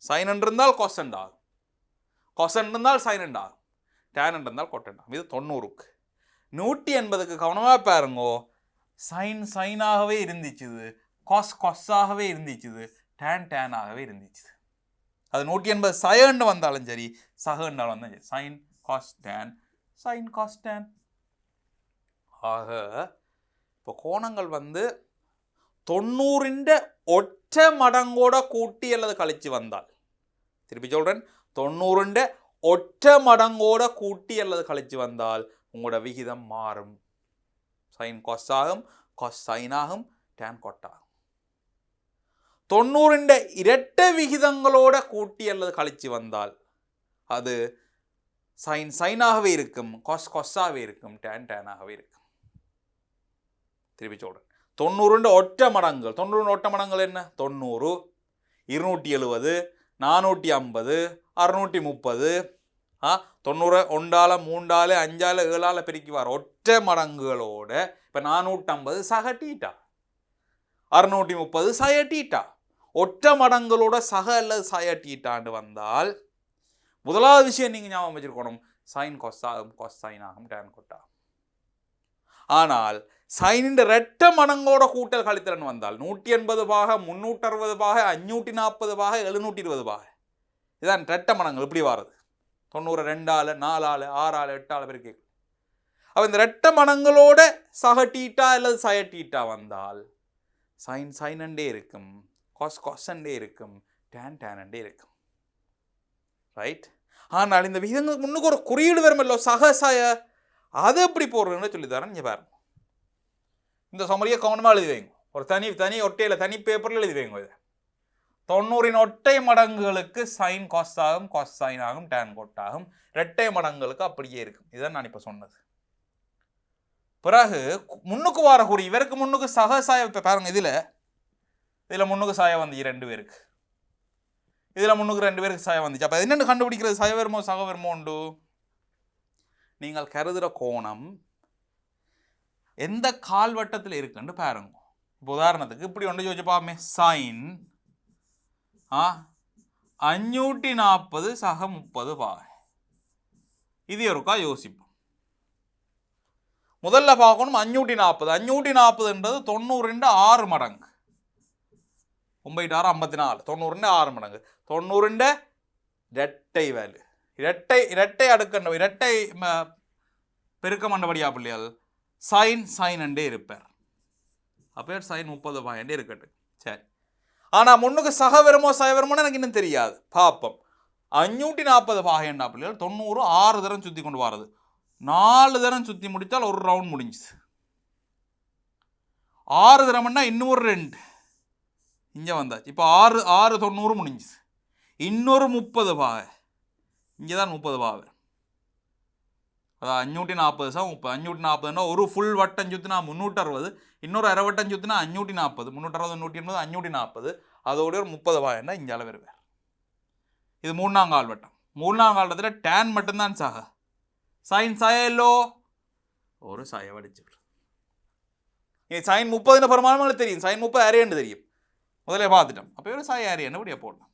சைன் இருந்தால் காசண்ட் ஆகும், காசண்ட் இருந்தால் சைன் ஆகும், டேன் இருந்தால் கொட்டண்ட் ஆகும். இது 90க்கு. 180க்கு கவனமாக பாருங்கோ. சைன் சைனாகவே இருந்துச்சுது, காஸ் காஸாகவே இருந்துச்சுது, டேன் டேனாகவே இருந்துச்சுது. அது 180 சயன்னு வந்தாலும் சரி, சகன்னாலும் வந்தாலும் சரி, sine cos tan sine cos tan. ஆக இப்போ கோணங்கள் 90 ஒற்றை மடங்கோட கூட்டி அல்லது கழிச்சு வந்தால், திருப்பி சொல்றேன், 90 ஒற்றை மடங்கோட கூட்டி அல்லது கழிச்சு வந்தால் உங்களோட விகிதம் மாறும். சைன் காஸ் ஆகும், காஸ் சைன் ஆகும், டேன் காட் ஆகும். 90 இரட்டை விகிதங்களோட கூட்டி அல்லது கழிச்சு வந்தால் அது சைன் சைனாகவே இருக்கும், காஸ் காஸாகவே இருக்கும், டேன் டேனாகவே இருக்கும். திருப்பி சொல்றேன், 90 ஒற்றை மடங்குகள். 90 ஒற்றை மடங்குகள் என்ன? 90, 270, 450, 630, 90 1ஆல 3ஆல 5ஆல 7ஆல பெருக்கி வர ஒற்றை மடங்குகளோட இப்போ 450 சக டீட்டா, 630 சய டீட்டா. ஒற்றை மடங்களோட சக அல்லது சய டீட்டாண்டு வந்தால் முதலாவது விஷயம் நீங்கள் ஞாபகம் வச்சிருக்கணும், சைன் காஸ் ஆகும், காஸ் சைன் ஆகும், டேன் காட் ஆகும். ஆனால் சைனின் ரெட்டை மடங்கோட கூட்டல் கழித்தலன் வந்தால் 180 பாக, 360 பாக, 540 பாக, 720 பாக, இதான் ரெட்டை மடங்கள். இப்படி வாரது 90 2ஆல 4ஆல 6ஆல 8ஆல பெருக்கி. அப்போ இந்த ரெட்டை மடங்களோட சக டீட்டா அல்லது சய டீட்டா வந்தால் சைன் சைனண்டே இருக்கும், காஸ் காசண்டே இருக்கும், டேன் டேனண்டே இருக்கும். ரைட். ஆனால் இந்த விகிதங்களுக்கு முன்னுக்கு ஒரு குறியீடு வருமல்லோ சக சாய, அது எப்படி போடுறதுன்னு சொல்லி தரேன். இங்கே பாருங்க, இந்த சமரியை கவனமாக எழுதி வைங்க. ஒரு தனி ஒட்டையில் தனி பேப்பரில் எழுதி வைங்க. இது 90 ஒட்டை மடங்குகளுக்கு சைன் காஸ் ஆகும், காஸ் சைன் ஆகும், டேன் கோட் ஆகும். இரட்டை மடங்குகளுக்கு அப்படியே இருக்கும். இதுதான் நான் இப்போ சொன்னது. பிறகு முன்னுக்கு வார குறி, இவருக்கு முன்னுக்கு சக சாய பாருங்க. இதில் முன்னுக்கு சாய வந்து 2 பேருக்கு, இதில் முன்னுக்கு 2 பேருக்கு சாய வந்துச்சு. அப்போ என்னென்னு கண்டுபிடிக்கிறது? சய வருமோ சக வருமோ உண்டு. நீங்கள் கருதுகிற கோணம் எந்த கால்வட்டத்தில் இருக்குன்னு பாருங்க. இப்போ உதாரணத்துக்கு இப்படி ஒன்று யோசிச்சு பாமே, சைன் 540 சக 30 பாகை. இது ஒருக்கா யோசிப்போம். முதல்ல பார்க்கணும் 540. 540ன்றது 90 6 மடங்கு. 9 6 54, 90 6 மடங்கு. 90 இரட்டை வேல்யூ, இரட்டை அடுக்கண்ட இரட்டை பெருக்க மண்டபடியா பிள்ளைகள் சைன் அண்டே இருப்பார். அப்போ சைன் 30 பாயிண்டே இருக்கட்டும். சரி, ஆனால் முன்னுக்கு சக வருமோ சய வருமோன்னு எனக்கு இன்னும் தெரியாது. பார்ப்போம். 540 பாகைண்டா பிள்ளைகள் 90 6 தரம் சுற்றி கொண்டு வரது. 4 தரம் சுற்றி முடித்தால் ஒரு ரவுண்ட் முடிஞ்சுது. 6 தரம்னா இன்னொரு 2 இங்கே வந்தாச்சு. இப்போ 6 90 முடிஞ்சுது. இன்னொரு 30 பாகை இங்கே தான் 30 பாகை. அதான் 540 சா 30. 540ன்னா ஒரு ஃபுல் வட்டம் சுற்றினா 360, இன்னொரு அரை வட்டம் சுற்றினா 540. 360 180 540. அதோட ஒரு 30 பாகைன்னா இங்கே வருவார். இது 3ஆம் கால் வட்டம். 3ஆம் காலத்தில் டேன் மட்டும்தான் சக, சைன் சாயல்லோ ஒரு சாய வடிச்சு. சைன் 30 பிரமாணம் தெரியும், சைன் 30 அரையன்னு தெரியும், முதல்ல பார்த்துட்டோம். அப்போ ஒரு சாய அரையன்னு இப்படியே போடலாம்.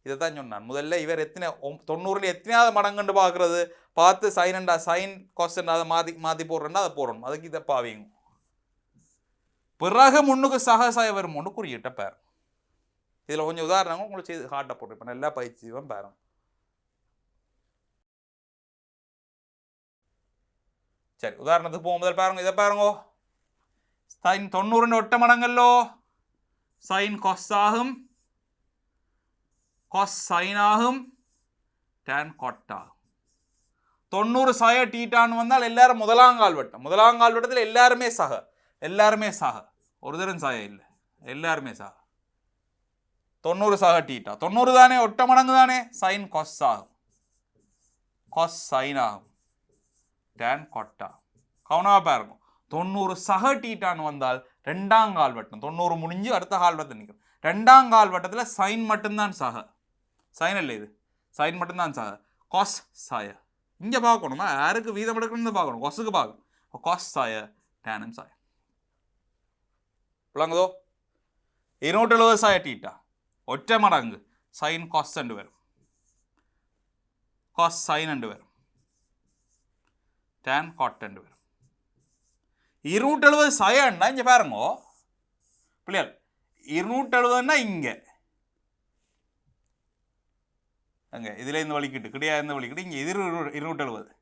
இதை தான் சொன்னான் முதல்ல. இவர் 90 எத்தனையாவது மடங்குன்னு பார்க்குறது பார்த்து சைன் கொஸ்டன் அதை மாற்றி போடுறேன்னா அதை போடணும். அதுக்கு இதை பாவீங்க. பிறகு முன்னுக்கு சக சாய வருமோன்னு குறியிட்ட பேர். இதில் கொஞ்சம் உதாரணங்கள் உங்களுக்கு செய்து காட்ட போடுறேன். இப்போ நல்லா பயிற்சியும் பாருங்க. சரி, உதாரணத்துக்கு போகும்போது பாருங்க, இதை பாருங்க. சைன் 90 ஒட்ட மடங்கல்லோ சைன் கொஸ் ஆகும், கொஸ் சைன் ஆகும், டேன் கொட் ஆகும். 90 சாய டீட்டான்னு வந்தால் எல்லாரும் முதலாங்கால் வட்டம். முதலாங்கால் வட்டத்தில் எல்லாருமே சக, ஒரு தரம் சாய இல்லை, எல்லாருமே சக. 90 சக டீட்டா 90 தானே, ஒட்ட மடங்கு தானே. சைன் கொஸ் ஆகும், கொஸ் சைன் ஆகும், டேன் கொட் ஆகும். கவனமாக பாருங்க. 90 சக டீட்டான்னு வந்தால் 2ஆம் கால் வட்டம். 90 முடிஞ்சு அடுத்த கால் வட்டம் நிற்கும். 2ஆம் கால் வட்டத்தில் சைன் மட்டும்தான் சக, சைன் இல்லை, இது சைன் மட்டும்தான் சக. கொஸ் சாய இங்கே பார்க்கணுமா, யாருக்கு வீதம் எடுக்கணும்னு பார்க்கணும், கொஸுக்கு பார்க்கணும். கொஸ் சாய டேனும் சாய விளங்குதோ. 270 சாய டீட்டா ஒற்றை மடங்கு சைன் கொஸ் அண்டு வரும், கொஸ் சைன் அண்டு வரும், டேன் காட் அண்டு வரும். 270 சாயன்னா இங்கே பாருங்க பிள்ளைகள், 270ன்னா இங்கே அங்கே இதில் இந்த வலிக்கிட்டு கிடையாது, இந்த வலிக்கிட்டு இங்கே இது 270.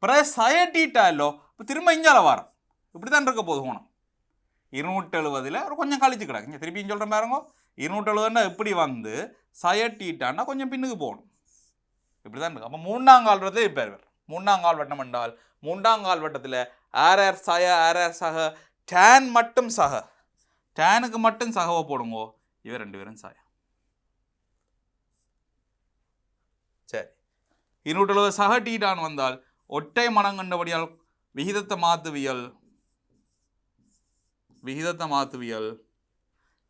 பிறகு சய டீட்டா இல்லோ. இப்போ திரும்ப இங்கால வாரம் இப்படி தான் இருக்க போது போனோம். 270 ஒரு கொஞ்சம் கழிச்சு கிடக்கு. இங்கே திருப்பியும் சொல்கிறேன் பாருங்க. 270ன்னா இப்படி வந்து சய டீட்டான்னா கொஞ்சம் பின்னுக்கு போகணும். இப்படி தான் இருக்கு. அப்போ 3ஆம் கால் வட்டத்தில் இருப்பார். 3ஆம் கால் வட்டம் என்றால் 3ஆம் கால் வட்டத்தில் ஆர் சய ஆர் சக, டேன் மட்டும் சக, டேனுக்கு மட்டும் சகவை போடுங்கோ. இவர் 2 பேரும் சாய. சரி, 270 சக டீட்டான் வந்தால் ஒற்றை மடங்கண்டபடியால் விகிதத்தை மாற்றுவியல்.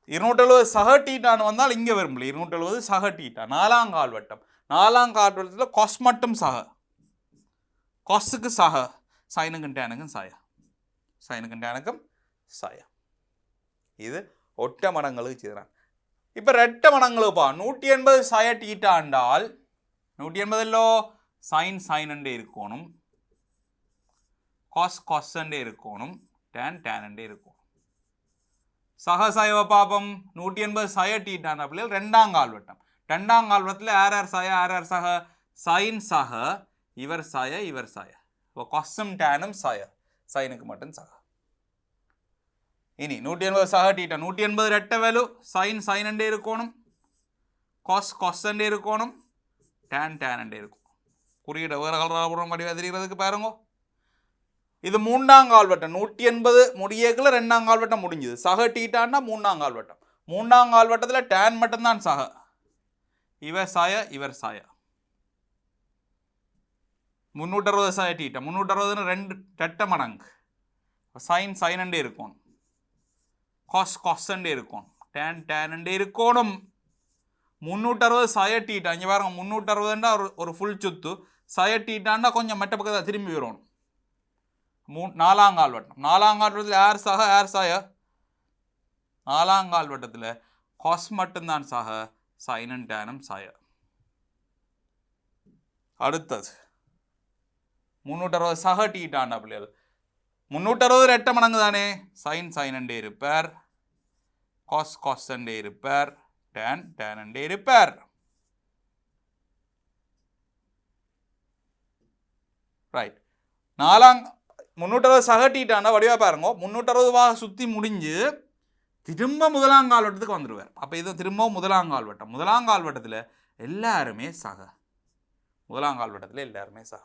270 சக டீட்டான் வந்தால் இங்கே வரும். 270 சக டீட்டா 4ஆம் கால் வட்டம். 4ஆம் கால் வட்டத்தில் கொஸ் மட்டும் சக, கொஸுக்கு சக, சைனுக்கும் டேனுக்கும் சாய, சைனுக்கும் டேனுக்கும் சாய. இது ஒற்றை மடங்களுக்கு செய்கிறான். இப்போ ரெட்டை மடங்களுப்பா 180 சய டீட்டாண்டால் 180 சைன் அண்டே இருக்கணும், கொஸ் அண்டே இருக்கணும், டேன் அண்டே இருக்கணும். சக சாயவ பாப்பம். 180 சய டீட்டான பிள்ளைகள் 2ஆம் கால் வட்டம். 2ஆம் கால் வட்டத்தில் ஆர் சாய ஆர் சக, சைன் சக, இவர் சாய இவர் சாய. இப்போ கொஸ்ஸும் டேனும் சாய, சைனுக்கு மட்டும் சக. இனி 180 சக டீட்டா 180 ரெட்டை வேலு. சைன் அண்டே இருக்கணும், கொஸ் அண்டே இருக்கணும், டேன் டேன் இருக்கும். குறியீடு வேறு கலர் வடிவாக தெரிகிறதுக்கு பாருங்க. இது 3ஆம் கால்வட்டம். 180 முடியக்குள்ள 2ஆம் கால்வட்டம் முடிஞ்சுது. சக டீட்டான்னா 3ஆம் கால்வட்டம். 3ஆம் கால்வட்டத்தில் டேன் மட்டும்தான் சக. இவர் சாய இவர் சாய. 360 சாய டீட்டா. 360 2 ரெட்ட மடங்கு. சைன் சைன் இருக்கும், காஸ் காஸ் இருக்கும், டேன் டேன் இருக்கணும். 360 சாய டீட்டா. இங்கே பாருங்க 360ன்னா ஒரு ஃபுல் சுத்து. சாய டீட்டான்னா கொஞ்சம் மெட்ட பக்கத்தில் திரும்பி வரணும். 4ஆம் கால்வட்டம். 4ஆம் கால்வட்டத்தில் யார் சக யார் சாய? 4ஆம் கால்வட்டத்தில் காஸ் மட்டும்தான் சக, சைனும் டேனும் சாய. அடுத்தது 360 சக டீட்டாண்டா பிள்ளைகள். 360 ரெட்ட மடங்கு தானே. சைன் சைன் இருப்பார், காஸ் காஸ் இருப்பார், டேன் டேன் இருப்பார். ரைட். 360 சகட்டிட்டாண்டா வடிவா பாருங்க. 360 சுற்றி முடிஞ்சு திரும்ப 1ஆம் கால்வட்டத்துக்கு வந்துடுவார். அப்போ இது திரும்ப 1ஆம் கால்வட்டம். 1ஆம் கால்வட்டத்தில் எல்லாருமே சக. 1ஆம் கால்வட்டத்தில் எல்லாருமே சக.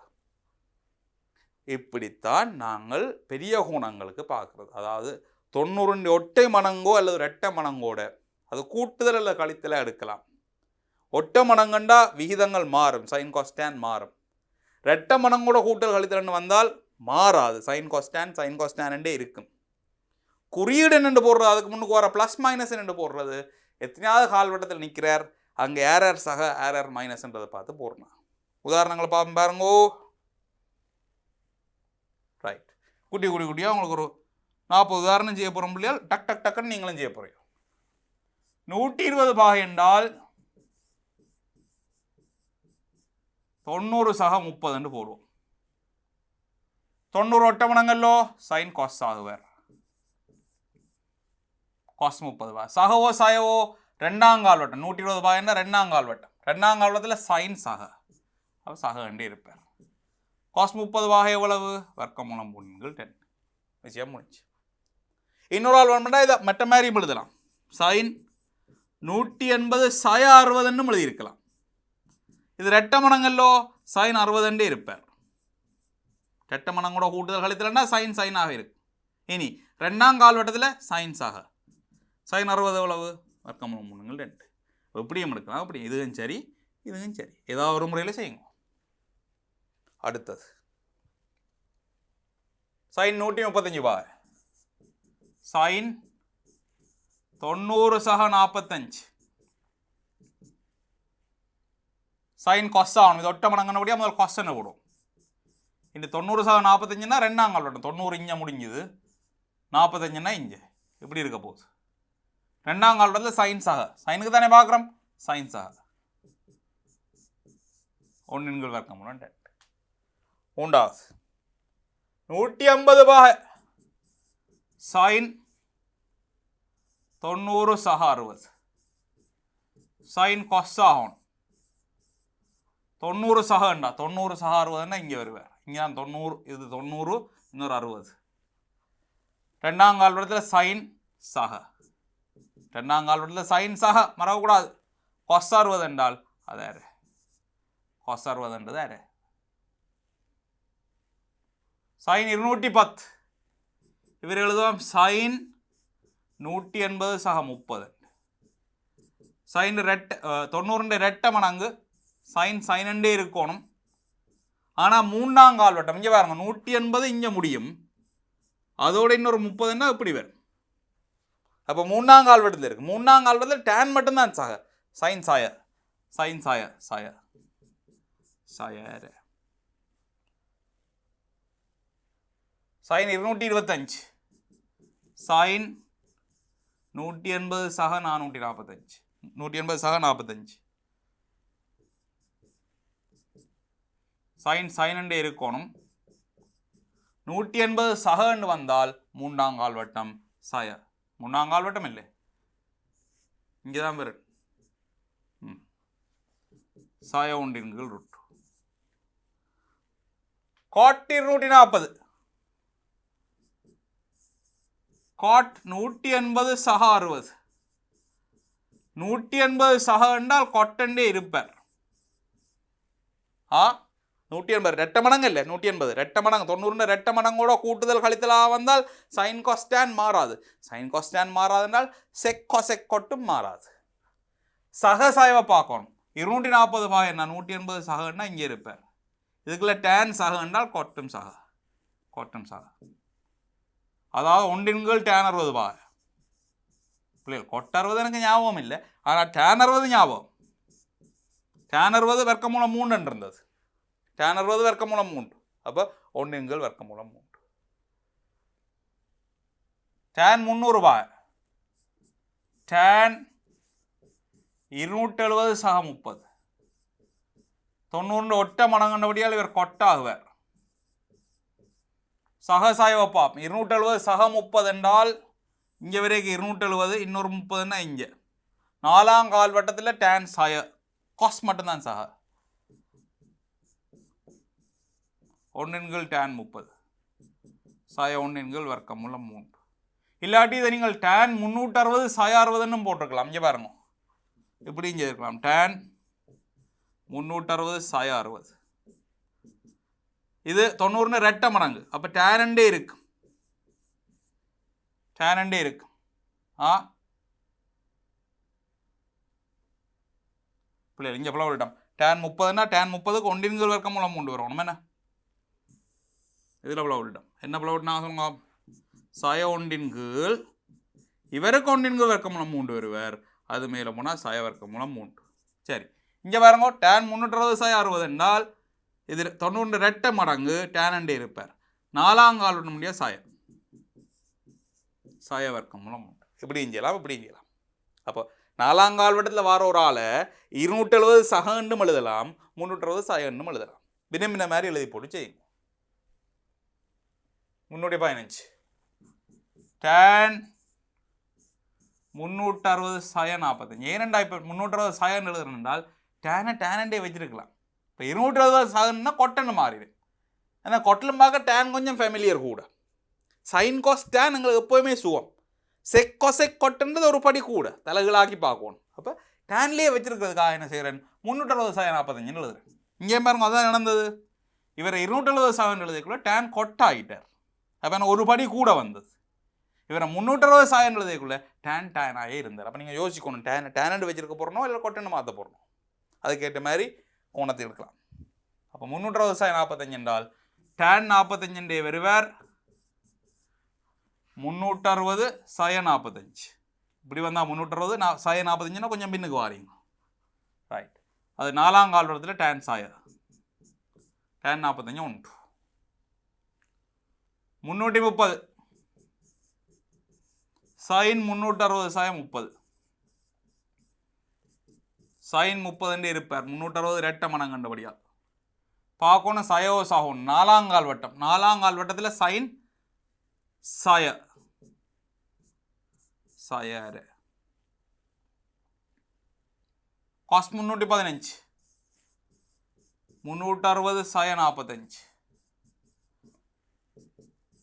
இப்படித்தான் நாங்கள் பெரிய கோணங்களுக்கு பார்க்குறது. அதாவது 90 ஒட்டை மடங்கோ அல்லது ரெட்டை மடங்கோட அது கூட்டுதல் அல்ல கழித்தல எடுக்கலாம். ஒட்டை மடங்கண்டா விகிதங்கள் மாறும், சைன் காஸ்டான் மாறும். ரெட்டை மடங்கோட கூட்டல் கழித்தல்னு வந்தால் மாறாது, சைன் காஸ்டான் இருக்கும். குறியீடு என்று போடுறது, அதுக்கு முன்னுக்கு வர ப்ளஸ் மைனஸ் என்று போடுறது. எத்தனையாவது கால்வட்டத்தில் நிற்கிறார், அங்கே ஏரர் சக ஏரர் மைனஸ்ன்றதை பார்த்து போடணும். உதாரணங்களை பார்ப்போம் பாருங்கோ. ரைட். குட்டியாக உங்களுக்கு ஒரு 40 உதாரணம் செய்ய போகிறோம் பிள்ளைகள். டக் டக் டக்குன்னு நீங்களும் செய்ய போகிறீங்க. 120 பாகை என்றால் 90 சக 30 போடுவோம். 90 ஒட்ட மடங்கல்லோ சைன் காஸ் ஆகுவார், காஸ் 30 சகவோ சாயவோ 2ஆம் கால்வட்டம். 120 பாகைன்னா 2ஆம் கால்வட்டம். 2ஆம் கால்வட்டத்தில் சைன் சக, அப்போ சக கண்டு இருப்பார். காஸ் 30 பாகை எவ்வளவு? வர்க்கமூலம் 10. விஷயம் முடிஞ்சு. இன்னொரு ஆள் வேணும்னா இதை மற்ற மாதிரி எழுதலாம். சைன் 180 சாய 60 எழுதியிருக்கலாம். இது ரெட்ட மடங்கல்லோ சைன் 60 இருப்பார். ரெட்ட மடங்கூட கூட்டுதல் கழித்தலன்னா சைன் சைனாக இருக்கு. இனி 2ஆம் கால்வட்டத்தில் சைன் சாக, சைன் 60 எவ்வளவு? வர்க்கமூலம் 2. எப்படியும் எடுக்கலாம். அப்படி இதுவும் சரி இதுவும் சரி, ஏதாவது ஒரு முறையில் செய்யுங்க. அடுத்தது சைன் 135 பாகை. சைன் 90 சக 45. சைன் கொஸ் ஆகணும். இது ஒட்ட மடங்கனபடியா முதல் கொஸ்ன்னு போடும். இந்த 90 சக 45ன்னா 2ஆம் கால்வட்டம். 90 இங்கே முடிஞ்சுது, 45ன்னா இங்கே இப்படி இருக்க போகுது. 2ஆம் கால்வட்டத்தில் சைன் சக, சைனுக்கு தானே பார்க்குறோம், சைன் சக 1 வர்க்கமூலம் 2. மூன்றாவது 150 பாகை. சைன் 90 சக 60. சைன் கொஸ் ஆகணும். 90 சகண்டா 90 சக 60ன்னா இங்கே வருவார். இங்கே தான் 90, இது 90 இன்னொரு 60. 2ஆம் கால்வட்டத்தில் சைன் சக, 2ஆம் கால்வட்டத்தில் சைன் சக மறக்கக்கூடாது. கொஸ் 60 என்றால் அது யாரு? கொஸ் 60ன்றது யாரு? சைன் 210. இவர் எழுதுவோம் சைன் 180 சக 30. சைன் 90 ரெட்ட மடங்கு சைன் சைனண்டே இருக்கணும். ஆனால் 3ஆம் கால்வட்டம் இங்கே பாருங்க, 180 இங்கே முடியும், அதோட இன்னொரு 30ன்னா இப்படி வரும். அப்போ 3ஆம் கால்வட்டத்தில் இருக்கு. 3ஆம் கால்வட்டத்தில் டேன் மட்டும்தான் சக, சைன் சாய, சைன் சாய சாய சாய. சைன் 225. சைன் 180 சக 445. 180 சக 45. சைன் சைனண்டே இருக்கணும். 180 சகன்னு வந்தால் 3ஆம் கால்வட்டம் சாய. 3ஆம் கால்வட்டம் இல்லை, இங்கே தான் வரும். சாய 1/√2. காட் 240. காட் 180 சக 60. 180 சக என்றால் கொட்டண்டே இருப்பார். ஆ 180 ரெட்ட மடங்கு இல்லை 180 ரெட்ட மடங்கு 90 ரெட்ட மடங்கோட கூட்டுதல் கழித்தலாக வந்தால் சைன் காஸ்டான் மாறாது. சைன் காஸ்டான் மாறாது என்றால் செக் கொசெக் கொட்டும் மாறாது. சக சாய்வை பார்க்கணும். 240 பாக என்ன 180 சகன்னா இங்கே இருப்பார். இதுக்குள்ள டேன் சக என்றால் கொட்டும் சக. கொட்டும் சக அதாவது ஒன்றின்கள் டேன் 60 பாக. பிள்ளைகள் கொட்ட 60 எனக்கு ஞாபகம் இல்லை, ஆனால் டேன் 60 ஞாபகம். டேன் 60 வர்க்கமூலம் 3 என்று இருந்தது. டேன் 60 வர்க்கமூலம் 3. அப்போ ஒன்றின்கள் வர்க்கமூலம் 3. டேன் 300 பாக. டேன் 270 சக 30. 90 ஒட்ட மடங்கண்டபடியால் இவர் கொட்டாகுவார். சக சாய்வை பார்ப்போம். 270 சக 30 என்றால் இங்கே வரைக்கும் 270 இன்னொரு 30ன்னா இங்கே 4ஆம் கால்வட்டத்தில் டேன் சாய காஸ் மட்டும்தான் சக. ஒன்றின்கள் டேன் 30 சாய ஒன்றின்கள் வர்க்கமூலம் 3. இல்லாட்டி இதை நீங்கள் டேன் 360 சாய 60ன்னு போட்டிருக்கலாம். இங்கே பாருங்க, இப்படி இங்கே இருக்கலாம். டேன் 360 சாய 60. இது 90 ரெட்ட மடங்கு. அப்போ டேனண்டே இருக்கு. டேனண்டே இருக்கு. பிள்ளைகள் இங்கே எவ்வளோ விட்டோம். டேன் 30ன்னா டேன் 30க்கு ஒன்றின்கள் வர்க்கமூலம் 3 வரும். நம்ம என்ன இதில் எவ்வளோ விட்டோம். என்ன எவ்வளோ விட்டு நான் சொல்லுங்க. சாய ஒன்றின்கள் இவருக்கு ஒன்றின்கள் வர்க்கமூலம் 3 வருவார். அது மேலே போனால் சாய வர்க்கமூலம் 3. சரி, இங்கே பாருங்க. டேன் 360 சாய 60 என்றால் இது 90 ரெட்ட மடங்கு டேனண்டே இருப்பார். 4ஆம் கால்வட்டம் முடிய சாய வர்க்கமூலம் 3. இப்படியும் செய்யலாம், இப்படியும் செய்யலாம். அப்போ 4ஆம் கால்வட்டத்தில் வர ஒரு ஆளை 270 சகண்டும் எழுதலாம், 360 சாயண்டும் எழுதலாம். பின்ன மாதிரி எழுதி போட்டு செய்யுங்க. 315 டேன் 360 சாய 45. ஏனெண்டா இப்போ 360 சாயன்னு எழுதுறேன் என்றால் டேனண்டே வச்சிருக்கலாம். இப்போ 270 சாகன்னா கொட்டன்னு மாறிடும். ஏன்னா கொட்டலும் பார்க்க டேன் கொஞ்சம் ஃபெமிலியர் கூட. சைன் காஸ் டேன் எங்களுக்கு எப்போவுமே சுகம். செக் கொசெக் கொட்டுன்றது ஒரு படி கூட தலைகளாக்கி பார்க்கணும். அப்போ டேன்லேயே வச்சிருக்கிறதுக்காக என்ன செய்கிறேன் 360 சாய 45ன்னு எழுதுறேன். இங்கே பாருங்க, அதான் நடந்தது. இவர் 270 சாகன்னு எழுதிக்குள்ள டேன் கொட்டாகிட்டார். அப்போ எனக்கு ஒரு படி கூட வந்தது. இவரை 360 சாயன்னு எழுதிக்குள்ள டேனாகவே இருந்தார். அப்போ நீங்கள் யோசிக்கணும், டேனண்டு வச்சிருக்க போகிறனோ இல்லை கொட்டன்னு மாற்ற போகிறோம். அதுக்கேற்ற மாதிரி கோணத்தை எடுக்கலாம். அப்போ 360 சாய 45 என்றால் டேன் 45 வருவார் 360 சாய 45. இப்படி வந்தால் 360 சாய 45ன்னா கொஞ்சம் பின்னுக்கு வாரீங்க. ரைட், அது 4ஆம் கால்வட்டத்தில் டேன் சாய டேன் 45 உண்டு. 330 சைன் 360 சாய 30. சைன் 30 இருப்பார். 360 ரெட்ட மனம் கண்டபடியா பார்க்கணும். சயோ சாகும் 4ஆம் கால்வட்டம். 4ஆம் கால்வட்டத்தில் சைன் சாய சாயாரு காஸ் 315 360 சாய 45.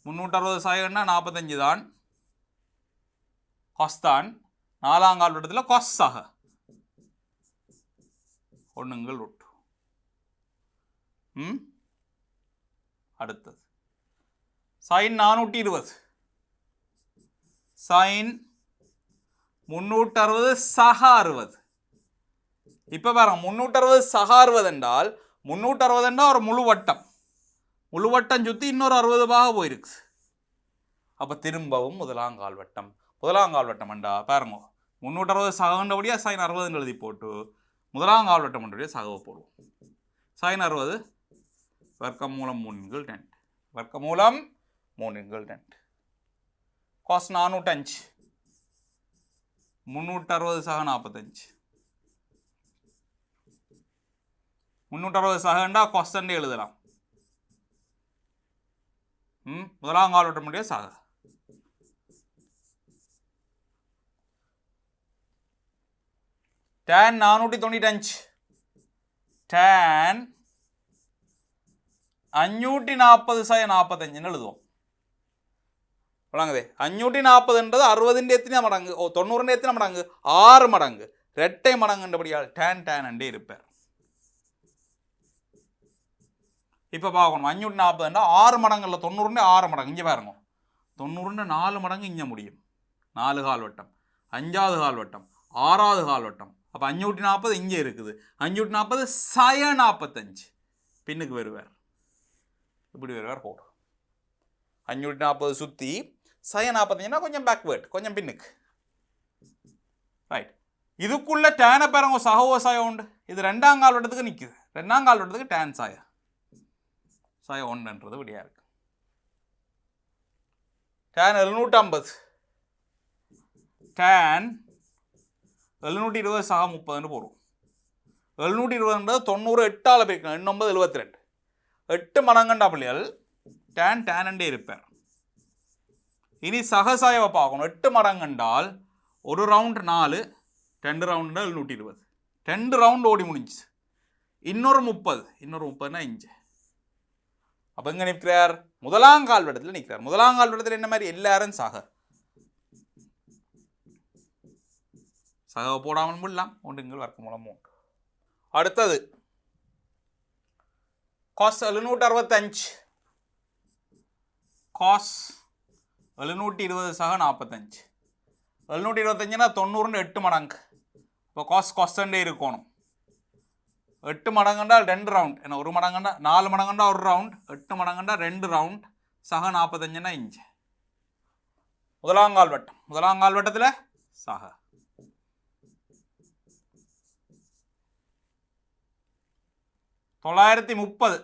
360 சாயன்னா 45 தான் காஸ் தான். 4ஆம் கால்வட்டத்தில் காஸ் சாக ஒண்ணுங்கள் விட்டு. அடுத்தது சைன் 420 சைன் 360 சக 60. இப்போ பாருங்க 360 சக 60 என்றால் 360 என்றால் ஒரு முழு வட்டம். முழு வட்டம் சுற்றி இன்னொரு 60 பாக போயிருக்கு. அப்போ திரும்பவும் முதலாம் கால்வட்டம். முதலாம் கால்வட்டம் என்றா பாருங்க 360 சகண்டபடியாக சைன் 60 எழுதி போட்டு முதலாம் கால்வட்டம் என்றபடியாக சகவை போடுவோம். சைன் 60 வர்க்கமூலம் 3/2 வர்க்கமூலம் 3/2 காஸ் 405 360 சக 45. 360 சகண்டா கொஸ்டன்டே எழுதலாம். முதலாம் கால்வட்டம் முடிய சக. டேன் 495 டேன் 540 சாய 45 எழுதுவோம். வழங்குதே 540 60 எத்தனை மடங்கு 90 எத்தனை மடங்கு 6 மடங்கு ரெட்டை மடங்குன்றபடியால் டேன் அண்டே இருப்பார். இப்போ பார்க்கணும் 540 6 மடங்குல 90 6 மடங்கு இங்கே பாருங்க 90 4 மடங்கு இங்கே முடியும் 4 கால்வட்டம் 5வது கால்வட்டம் 6வது கால்வட்டம் அப்போ 540 இங்கே இருக்குது 540 சய 45 பின்னுக்கு வருவார் இப்படி வருவார் போடு 540 சுற்றி சய 45னா கொஞ்சம் பேக்வேர்ட் கொஞ்சம் பின்னுக்கு ரைட் இதுக்குள்ள டேனை பாருங்க சகோ சாயம் உண்டு இது 2ஆம் கால்வட்டத்துக்கு நிற்குது 2ஆம் கால்வட்டத்துக்கு டேன் சாயம் ஒன்றுன்றது விடியா இருக்கு டேன் 750 டேன் 720 சக 30 போடுவோம் 720 90 8ஆல் பிரிக்கணும் 89 72 8 மடங்கண்டா பிள்ளைகள் டேன் இருப்பார் இனி சகசாயவை பார்க்கணும் 8 மடங்கண்டால் ஒரு ரவுண்ட் 4 2 ரவுண்ட் 720 2 ரவுண்ட் ஓடி முடிஞ்சு இன்னொரு 30னா 5 அப்போ எங்கே நிற்கிறார் முதலாம் கால்வட்டத்தில் நிற்கிறார் முதலாம் கால்வட்டத்தில் என்ன மாதிரி எல்லாரும் சக போடாமல் முடியலாம் ஒன்றுங்கள் வர்க்க மூலம் 3 அடுத்தது காஸ் 765 காஸ் 720 சக 45 725னா 90 8 மடங்கு இப்போ காஸ்டண்டே இருக்கணும் 8 மடங்குண்டால் 2 ரவுண்ட் ஏன்னா 1 மடங்குண்டா 4 மடங்குண்டா 1 ரவுண்ட் 8 மடங்குண்டா 2 ரவுண்ட் சக 45னா 5 முதலாம் கால்வட்டத்தில் சக 930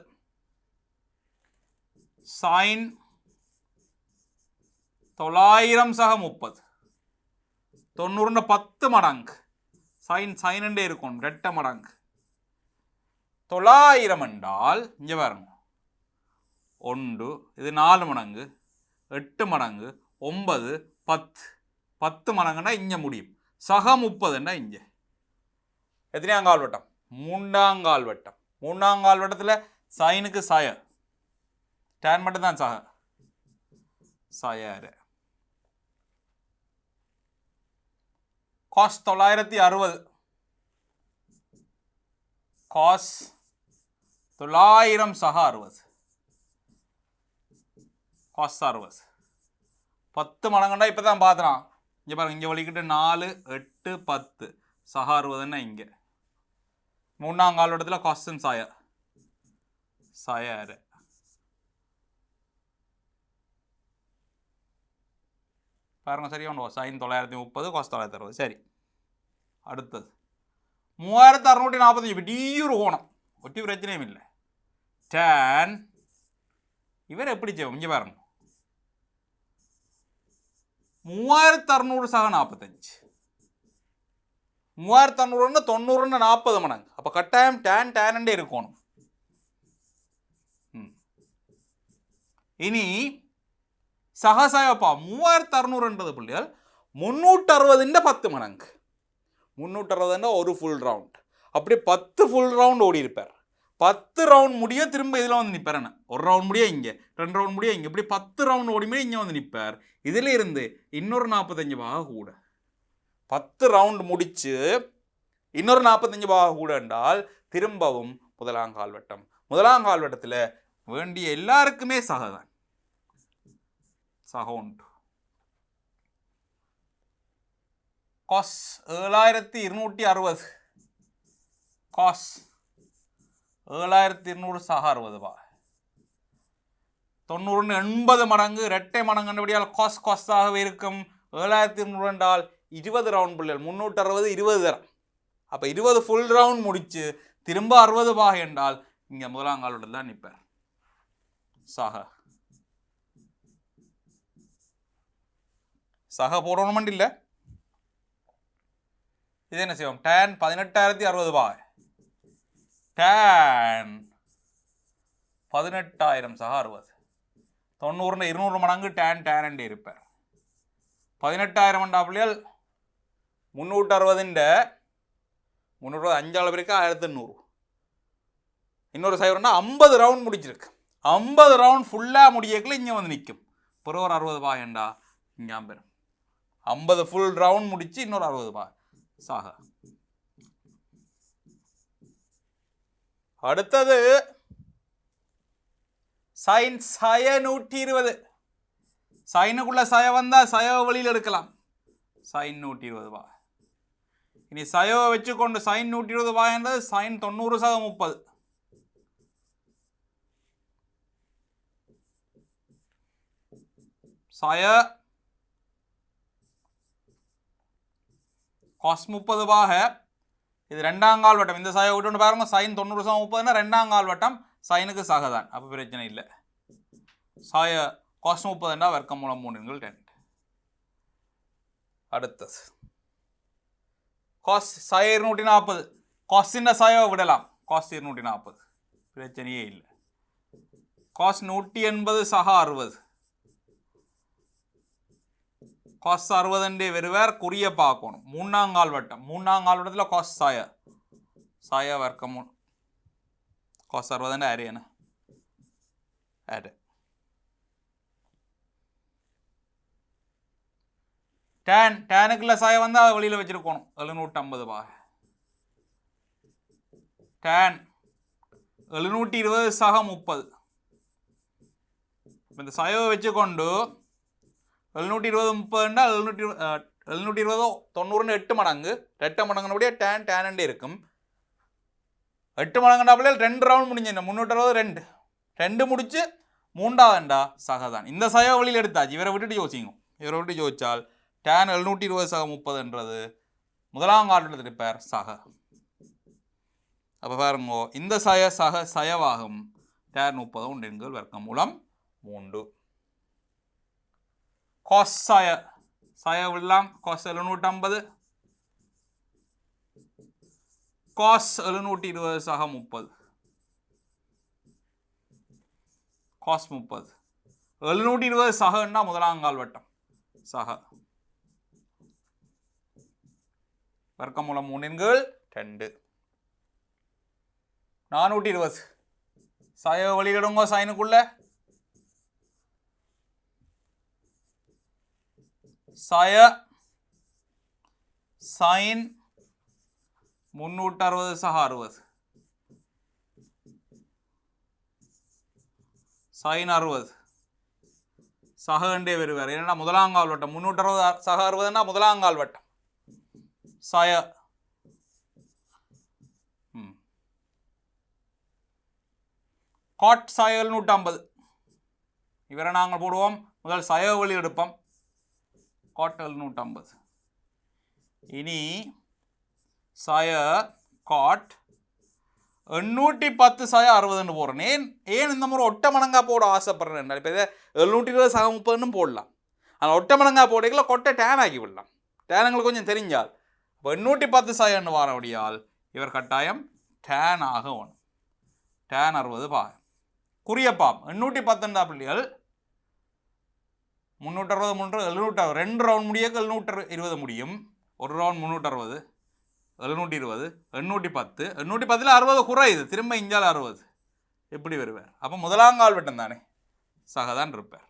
சைன் 900 சக 30 90 10 மடங்கு சைன் இருக்கும் 2 மடங்கு 900 என்றால் இங்கே பாருங்க 1 இது 4 மடங்கு 8 மடங்கு 9 10 மடங்குன்னா இங்கே முடியும் சக 30ன்னா இங்கே எத்தனையாம் கால்வட்டம் 3ஆம் கால்வட்டம் 3ஆம் கால்வட்டத்தில் சைனுக்கு சய டேன் மட்டும்தான் சக சயாரு காஸ் 960 காஸ் 900 சக 60 காஸ் 60 10 மடங்குண்டா இப்போ தான் பார்த்துறான் இங்கே பாருங்க இங்கே வலிக்கிட்டு 4 8 10 சக 60ன்னா இங்கே 3ஆம் கால்வட்டத்தில் காஸ்டன் சாயாரு பாருங்க சரியா ஒன்று சைன் 930 காஸ் 960 சரி அடுத்தது 3645 பெரிய கோணம் ஒட்டி பிரச்சனையும் இல்லை டேன் இவர் எப்படி செய்வோம் இங்கே பாருங்க 3600 சக 45 3600 90 40 மடங்கு அப்போ கட்டாயம் டேன் இருக்கணும் இனி சகசாயப்பா 3600 பிள்ளைகள் 360 10 மடங்கு 360 ஒரு ஃபுல் ரவுண்ட் அப்படி 10 ஃபுல் ரவுண்ட் ஓடி இருப்பார் 10 ரவுண்ட் முடிய திரும்ப இதில் வந்து நிற்பார் என்ன ஒரு ரவுண்ட் முடிய இங்கே 2 ரவுண்ட் முடிய இங்கே இப்படி 10 ரவுண்ட் ஓடிமே இங்கே வந்து நிற்பார் இதில் இருந்து இன்னொரு 45 பாக கூட 10 ரவுண்ட் முடிச்சு இன்னொரு 45 பாக கூட என்றால் திரும்பவும் முதலாம் கால்வட்டத்தில் வேண்டிய எல்லாருக்குமே சகதான் சக உண்டு காஸ் 7260 காஸ் 7200 சக 60 பா 90 80 மடங்கு இரட்டை மடங்கு கண்டுபடியால் காஸாகவே இருக்கும் 7200 என்றால் 20 ரவுண்ட் பிள்ளைகள் 360 20 தரம் அப்போ 20 ஃபுல் ரவுண்ட் முடிச்சு திரும்ப 60 பாக என்றால் இங்கே முதலாம் கால்வட்டத்தில் தான் நிற்பார் சக போடணும் இல்லை இது என்ன செய்வோம் டேன் 18060 பாய் டேன் 18000 சக 60 90 200 மடங்கு டேன் இருப்பார் 18000 மண்டா பிள்ளைகள் 360 360 5 பேருக்கு 1800 இன்னொரு சைவரம்னா 50 ரவுண்ட் முடிச்சிருக்கு 50 ரவுண்ட் ஃபுல்லாக முடியக்குள்ள இங்கே வந்து நிற்கும் பிறகு ஒரு 60 பாயண்டா இங்கே பெறும் 50 ஃபுல் ரவுண்ட் முடிச்சு இன்னொரு 60 பாய் சாக அடுத்தது சைன் சய 120. சைனுக்குள்ள சய வந்தால் சயவை வெளியில் எடுக்கலாம். சைன் 120 வா. இனி சயவை வச்சுக்கொண்டு சைன் 120 வா என்றது சைன் 90 சக 30. சய காஸ் 30 வாக இது ரெண்டாம் கால் வட்டம். இந்த சய விட்டு பாருங்க சைன் 90 சக 30னா ரெண்டாம் கால் வட்டம் சைனுக்கு சகதான். அப்போ பிரச்சனை இல்லை. சாய காஸ் 30 வர்க்கமூலம் 3 2. அடுத்தது காஸ் சாய 240. காஸின் சாயை விடலாம். காஸ் 240 பிரச்சனையே இல்லை. காஸ் 180 சக 60. காஸ் 60 வருவார். குறிய பார்க்கணும். மூணாங்கால் வட்டம். மூணாங்கால் வட்டத்தில் காஸ் சாய சாய வர்க்கமூலம் காஸ் 60 ஆரியன ஆடு. டேனுக்குள்ள சாய வந்தால் அதை வெளியில் வச்சிருக்கணும். 750 பா. டேன் 720 சக 30. இந்த சாயவை வச்சுக்கொண்டு 720 30 720 90 8 மடங்கு. 8 மடங்குனபடியே டேன் இருக்கும். 8 மடங்குனாப்பில் 2 ரவுண்ட் முடிஞ்சு 360 2 முடிச்சு 3ஆவதுண்டா சகதான். இந்த சய வழியில் எடுத்தாச்சு. இவரை விட்டுட்டு யோசிங்க. இவரை விட்டு யோசிச்சால் டேன் 720 சக 30 முதலாம் காலத்தில் இருப்பார் சக. அப்போ பாருங்க இந்த சய சக சயவாகும். டேன் 30 உண்டு வர்க்கமூலம் 3. காஸ் சய சய விடலாம். காஸ் 750 காஸ் 720 சக 30. காஸ் 30 720 சகன்னா முதலாங்கால் வட்டம் சக வர்க்கமூலம் 3 2. 420 சய வெளியிடுங்க சைனுக்குள்ள. சய சைன் 360 சக 60. சைன் 60 சகண்டே வருவார். ஏன்னா முதலாங்கால் வட்டம் 360 சக 60னா முதலாங்கால் வட்டம் சய. காட் சய 750. இவரை நாங்கள் போடுவோம். முதல் சய வழி எடுப்போம். காட் 750. இனி சய காட் 810 சய 60 போடுறேன். ஏன் இந்த மாதிரி ஒட்ட மடங்கா போட ஆசைப்படுறேன். இப்போ 720 சக 30 போடலாம். ஆனால் ஒட்ட மடங்கா போடைகளை கொட்டை டேன் ஆக்கி விடலாம். டேனுங்களுக்கு கொஞ்சம் தெரிஞ்சால் 810 சயன்னு வாரபடியால் இவர் கட்டாயம் டேன் ஆக வேணும். டேன் 60 பா. குறியப்பாம் 810 பிள்ளைகள் 360 700 2 ரவுண்ட் முடிய 720 முடியும். ஒரு ரவுண்ட் 360 720 810 810 60 குறையுது. திரும்ப இஞ்சால் 60 எப்படி வருவார். அப்போ முதலாங்கால் வட்டம் தானே சகதான் இருப்பார்.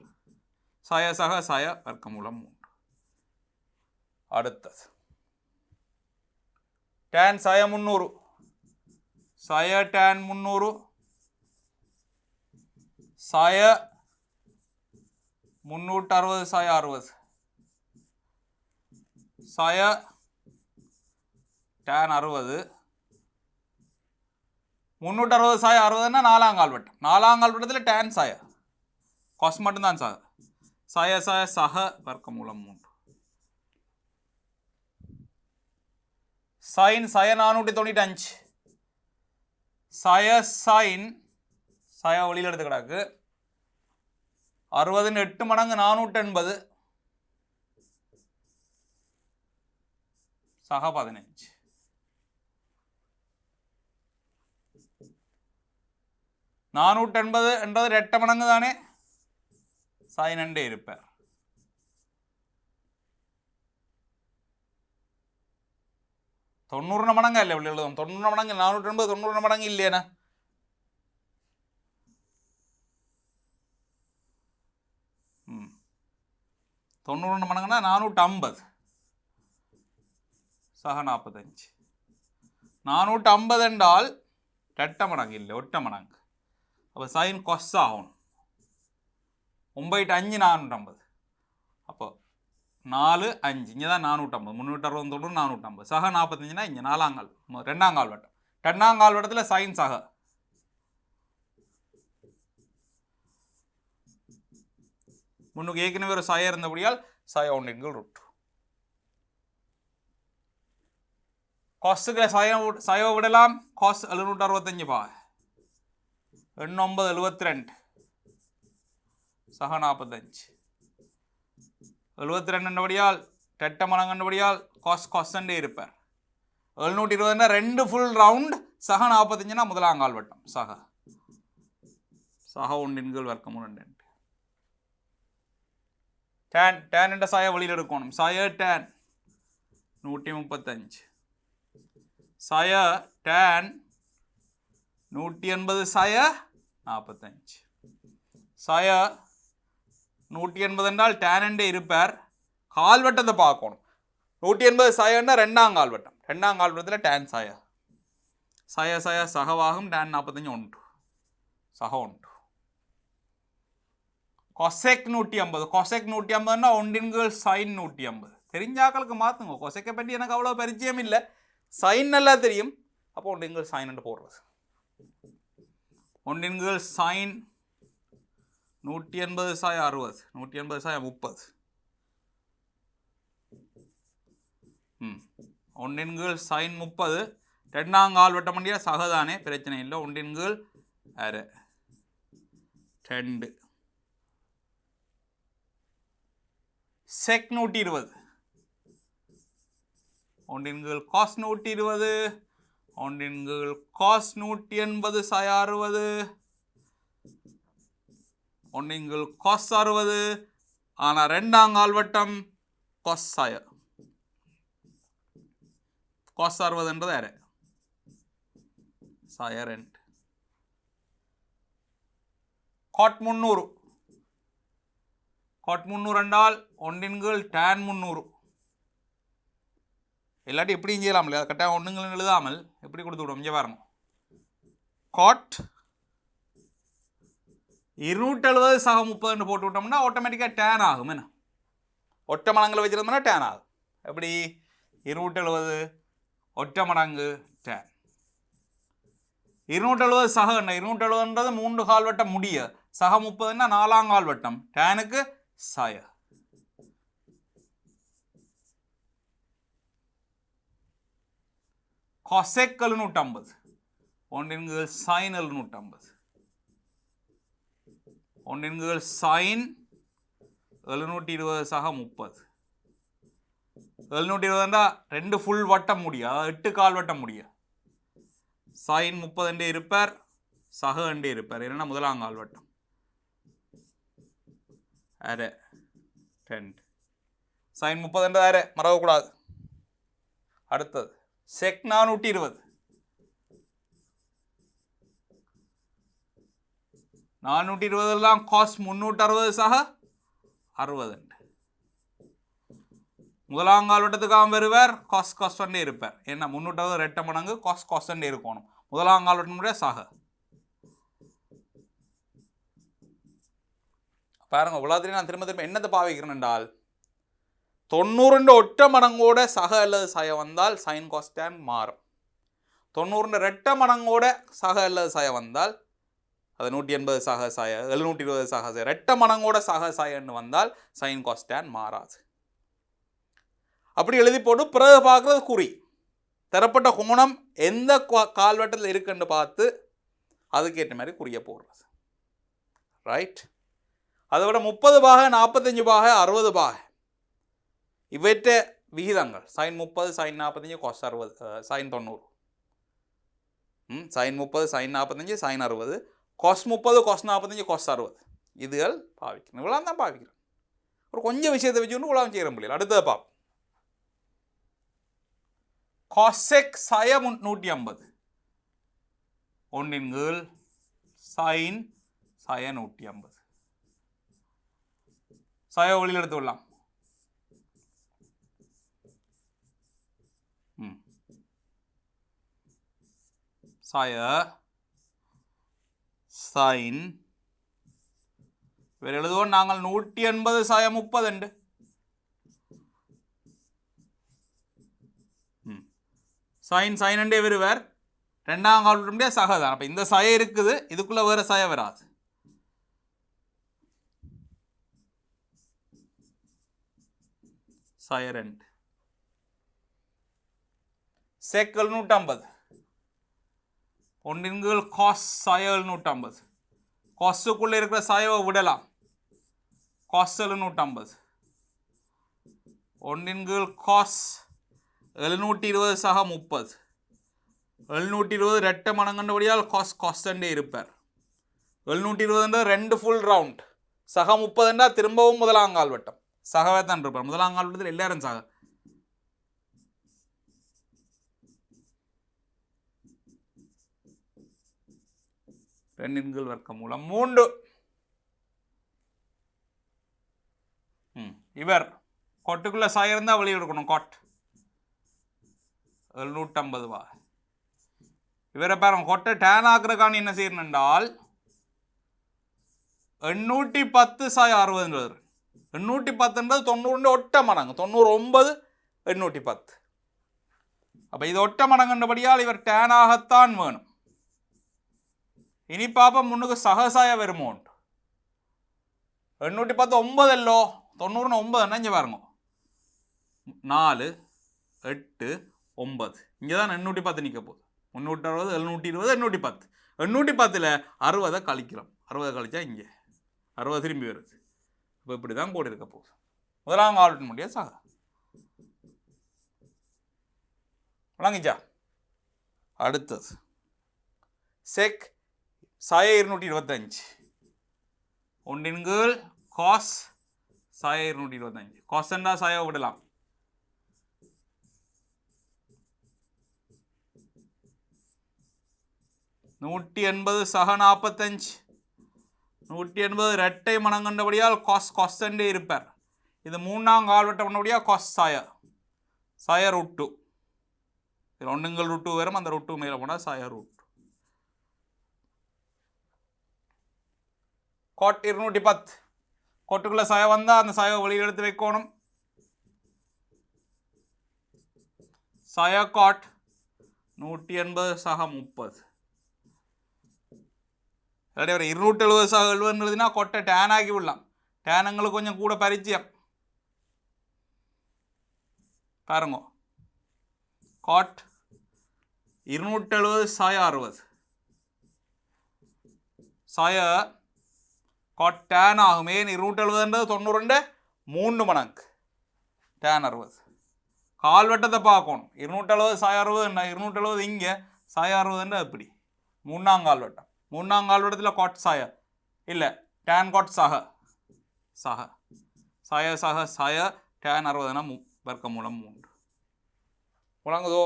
சய சக சய வர்க்கமூலம் 3. அடுத்தது டேன் சய 300 சய டேன் 300 சய 360 சய 60 சய டேன் 60 360 சய 60ன்னா நாலாங்கால் வட்டம். நாலாங்கால் வட்டத்தில் டேன் சய காஸ் மட்டும்தான் சக. சய சய சக வர்க்கமூலம் 3. சைன் சய 495 சய சைன் சய வெளியில் எடுத்து கிடக்கு 60 8 மடங்கு 480 சக 15. 480 என்றது 8 மடங்கு தானே சைன் அண்டே இருப்பார். தொண்ணூறு மடங்கா இல்லை இப்படி எழுதும். 90 மடங்கு 480 90 மடங்கு இல்லையேண்ணா. ம் 90 மடங்குன்னா 450 சக 45. 450 என்றால் 8 மடங்கு இல்லை 8 மடங்கு. அப்போ சைன் கொஸ் ஆகணும். 9 5 450. அப்போ 4 5 இங்கே தான் 450, 360 450, சக 45னா இங்கே 4ஆங்கால் 2ஆங்கால் வட்டம். 2ஆங்கால் வட்டத்தில் சைன் சக முன்னுக்கு ஏற்கனவே ஒரு சய இருந்தபடியால் சய 1/√2. காசுகளை சய விடலாம். காசு 765 பாகை 8 சக 45 72 ரெட்ட மடங்கண்டபடியால் காசண்டே இருப்பார். 720 2 ஃபுல் ரவுண்ட் சக 45னா முதலாங்கால் வட்டம் சக 1 வர்க்கம் 2. tan என்ற சாய வெளியில் எடுக்கணும். சாய tan 135, சாய tan 180, சாய 45. சாய 180 என்றால் tan என்றே இருப்பார். கால்வட்டத்தை பார்க்கணும். 180 சாயன்னா 2ஆங்கால் வட்டம். 2ஆங்கால் வட்டத்தில் tan சாய சகவாகும். tan 45 1 சக 1. கொசெக் 150, கொசெக் 150ன்னா 1 sin 150. தெரிஞ்சாக்களுக்கு மாற்றுங்க. கொசெக்கை பற்றி எனக்கு அவ்வளோ பரிச்சயம் இல்லை, சைன் நல்லா தெரியும். அப்போ 1 sin என்று போடுறது. 1 sin 180 சாய 60, 180 சாய 30. 1 sin 30 2ஆங்கால் வட்டம் பண்ணியா சகதானே, பிரச்சனை இல்லை. 1 அரை 2 sec 120, 1 cos 120, 1 cos 180 சாய 60, 1 cos 60. ஆனால் 2ஆங்கால் வட்டம் cos சாய cos 60 அரை சாய 2. cot 300, cot 300 என்றால் 1 tan 300. இல்லாட்டி எப்படியும் செய்யலாம் இல்லையா, கட்டாயம் 1 எழுதாமல் எப்படி கொடுத்து விடும். இங்கே பாருங்க, cot 270 சக 30 போட்டு விட்டோம்னா ஆட்டோமேட்டிக்காக tan ஆகும். என்ன ஒற்றை மடங்கில் வச்சிருந்தோம்னா tan ஆகும். எப்படி 270 ஒற்றை மடங்கு tan. 270 சக என்ன, 270ன்றது 3 கால் வட்டம் முடிய, சக 30ன்னா 4ஆங்கால் வட்டம், டேனுக்கு சாய. cosec 750, 1 sin 750, 1 sin 720 சக 30. 720 2 ஃபுல் வட்டம் முடிய, அதாவது 8 கால் வட்டம் முடிய. sin 30 இருப்பார், சக இருப்பார். என்னன்னா முதலாங்கால் வட்டம் அரை 2 sin 30 அரை மறக்கக்கூடாது. அடுத்தது sec 420, 420 cos 360 சக 60. முதலாங்கால் வட்டத்துக்காக வருவார், காஸ் காஸ்டே இருப்பார். ஏன்னா 360 ரெட்ட மடங்கு காஸ் காஸ்டே இருக்கணும். முதலாங்கால் வட்டமுடைய சக பாருங்க. உலகத்திலே நான் திரும்ப திரும்ப என்னத்தை பாவிக்கிறேன் என்றால், 90 ஒற்றை மடங்கோட சக அல்லது சய வந்தால் சைன் காஸ்டான் மாறும். 90 ரெட்ட மடங்கோட சக அல்லது சய வந்தால் அது 180 சக சாய, 720 சக சாய, ரெட்ட மடங்கோட சக சாயன்னு வந்தால் சைன் காஸ்டான் மாறாது. அப்படி எழுதி போட்டு பிறகு பார்க்குறது குறி, தரப்பட்ட கோணம் எந்த கால்வட்டத்தில் இருக்குன்னு பார்த்து அதுக்கேற்ற மாதிரி குறிய போடுறது. ரைட். அதை விட 30 பாகை, 45 பாகை, 60 பாகை இவற்ற விகிதங்கள் sin 30, sin 45, cos 60, sin 90, sin 30, sin 45, sin 60, cos 30, cos 45, cos 60 இதுகள் பாவிக்கணும். இவ்வளோ தான் பாவிக்கிறேன். ஒரு கொஞ்சம் விஷயத்தை வச்சுக்கொண்டு இவ்வளோ செய்கிற முடியல. அடுத்தது பார்ப்போம். cosec சாய 150, 1 sin சாய 150. சாய ஒளியில் எடுத்து விடலாம். சாய sin இவர் எழுதுவோம் நாங்கள் 180 சாய 30 ഉണ്ട് சைன் சைன் வருவார் ரெண்டாம் கால்குலேட்டருடைய சகதான். அப்போ இந்த சய இருக்குது, இதுக்குள்ள வேற சய வராது. சய 2 செக் 750 ஒன்றின் கீழ் காஸ் சய 750 காஸுக்குள்ள இருக்கிற சயவை விடலாம். காஸ் 750 ஒன்றின் கீழ் காஸ் 720 சக 30 720 ரெட்ட மடங்கண்டபடியால் காஸ் காஸ்டண்டே இருப்பார். 720 2 ஃபுல் ரவுண்ட் சக 30 திரும்பவும் முதலாங்கால் வட்டம் சகவே தான் இருப்பார். முதலாங்கால் வட்டத்தில் எல்லாரும் சக. ரெண்டின் கீழ் வர்க்க மூலம் 3 இவர் கொட்டுக்குள்ள சாய இருந்தால் வெளியே எடுக்கணும். கொட் 750 வா. இவரை பாருங்க கொட்டை டேன் ஆக்குறக்கான என்ன செய்யணும் என்றால் 810 சாய 60 810 90 ஒட்ட மடங்கு 99 810. அப்போ இது ஒட்ட மடங்குன்றபடியால் இவர் டேனாகத்தான் வேணும். இனி பாப்பா முன்னுக்கு சகசாய வருமோன்ட்டு 810 9 எல்லோ 90 9 இங்கே பாருங்க 4 8 9 இங்கே தான் 810 நிற்க போகுது. 360 720 810 810 60 கழிக்கிறோம். 60 கழிச்சா இங்கே 60 திரும்பி வருது. இப்போ இப்படி தான் கோடு இருக்க போகுது. முதலாம் கால்குலேட் முடிய சக வழங்கிச்சா. அடுத்தது செக் சாய 225 ஒன்றின் கீழ் காஸ் சாய 225 காஸ்டா சாய விடலாம். நூற்றி 80 சக 45 180 ரெட்டை மடங்கண்டபடியால் காஸ் காஸ்டண்டே இருப்பார். இது மூணாம் கால்வட்டம் பண்ணபடியாக காஸ் சாய சாய ரூட் 2 இதில் ஒன்றுங்கள் ரூட் 2 வரும். அந்த ரூட் 2 மேலே போனால் சாய ரூட். காட் 210 கொட்டுக்குள்ள சாய வந்தால் அந்த சாயை வெளியில் எடுத்து வைக்கணும். சாய காட் 180 சக 30 ஒரு 270 சக 70 எழுதினா கொட்டை டேன் ஆக்கி விடலாம். டேனுங்களுக்கு கொஞ்சம் கூட பரிச்சயம் பாருங்க. காட் 270 சாய 60 சாய காட் டேன் ஆகும். ஏன் 270 92 3 மடங்கு டேன் 60. கால்வட்டத்தை பார்க்கணும். 270 சாய 60 270 இங்கே சாய 60 எப்படி மூணாம் கால்வட்டம். மூணாம் கால்வட்டத்தில் காட் சாய இல்லை டேன் காட் சக சக சாய சக சாய டேன் 60 வர்க்க மூலம் 3 முழங்குதோ.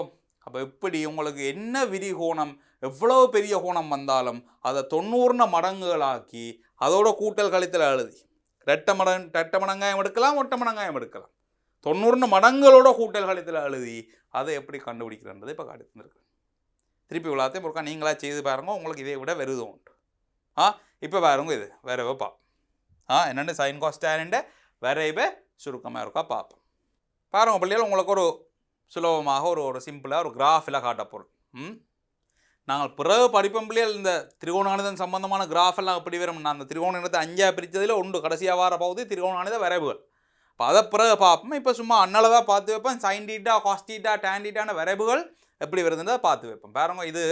அப்போ எப்படி உங்களுக்கு என்ன விரிகோணம் எவ்வளவு பெரிய கோணம் வந்தாலும் அதை 90 மடங்குகளாக்கி அதோட கூட்டல் கழித்தல் எழுதி ரெட்ட மடங்காயம் எடுக்கலாம் ஒட்ட மடங்காயம் எடுக்கலாம். 90 மடங்களோட கூட்டல் கழித்தல் எழுதி அதை எப்படி கண்டுபிடிக்கிறன்றது இப்போ காட்டியிருந்திருக்கு. திருப்பி விழாத்தையும் பொறுக்கா நீங்களாக செய்து பாருங்க. உங்களுக்கு இதை விட வருது உண்டு. இப்போ பாருங்க இது வரைவை பார்ப்போம். என்னென்ன சைன் காஸ்டான வரைவை சுருக்கமாக இருக்கா பார்ப்போம். பாருங்கள் பிள்ளைகள் உங்களுக்கு ஒரு சுலபமாக ஒரு சிம்பிளாக ஒரு கிராஃபில் காட்ட போகிறோம். நாங்கள் பிறகு படிப்போம் பிள்ளைகள் இந்த திரிகோணகணிதம் சம்பந்தமான கிராஃபெல்லாம் எப்படி வரும். நான் அந்த திரிகோணகணிதத்தை 5 பிரித்ததில் ஒன்று கடைசியாக வர போகுது திரிகோணகணித வரைவுகள். இப்போ அதை பிறகு பார்ப்போம். இப்போ சும்மா அன்னளவாக பார்த்து வைப்பேன். Sine theta cos theta tan டீட்டான வரைவுகள் எப்படி வருதுன்றதை பார்த்து வைப்போம். பாருங்க இது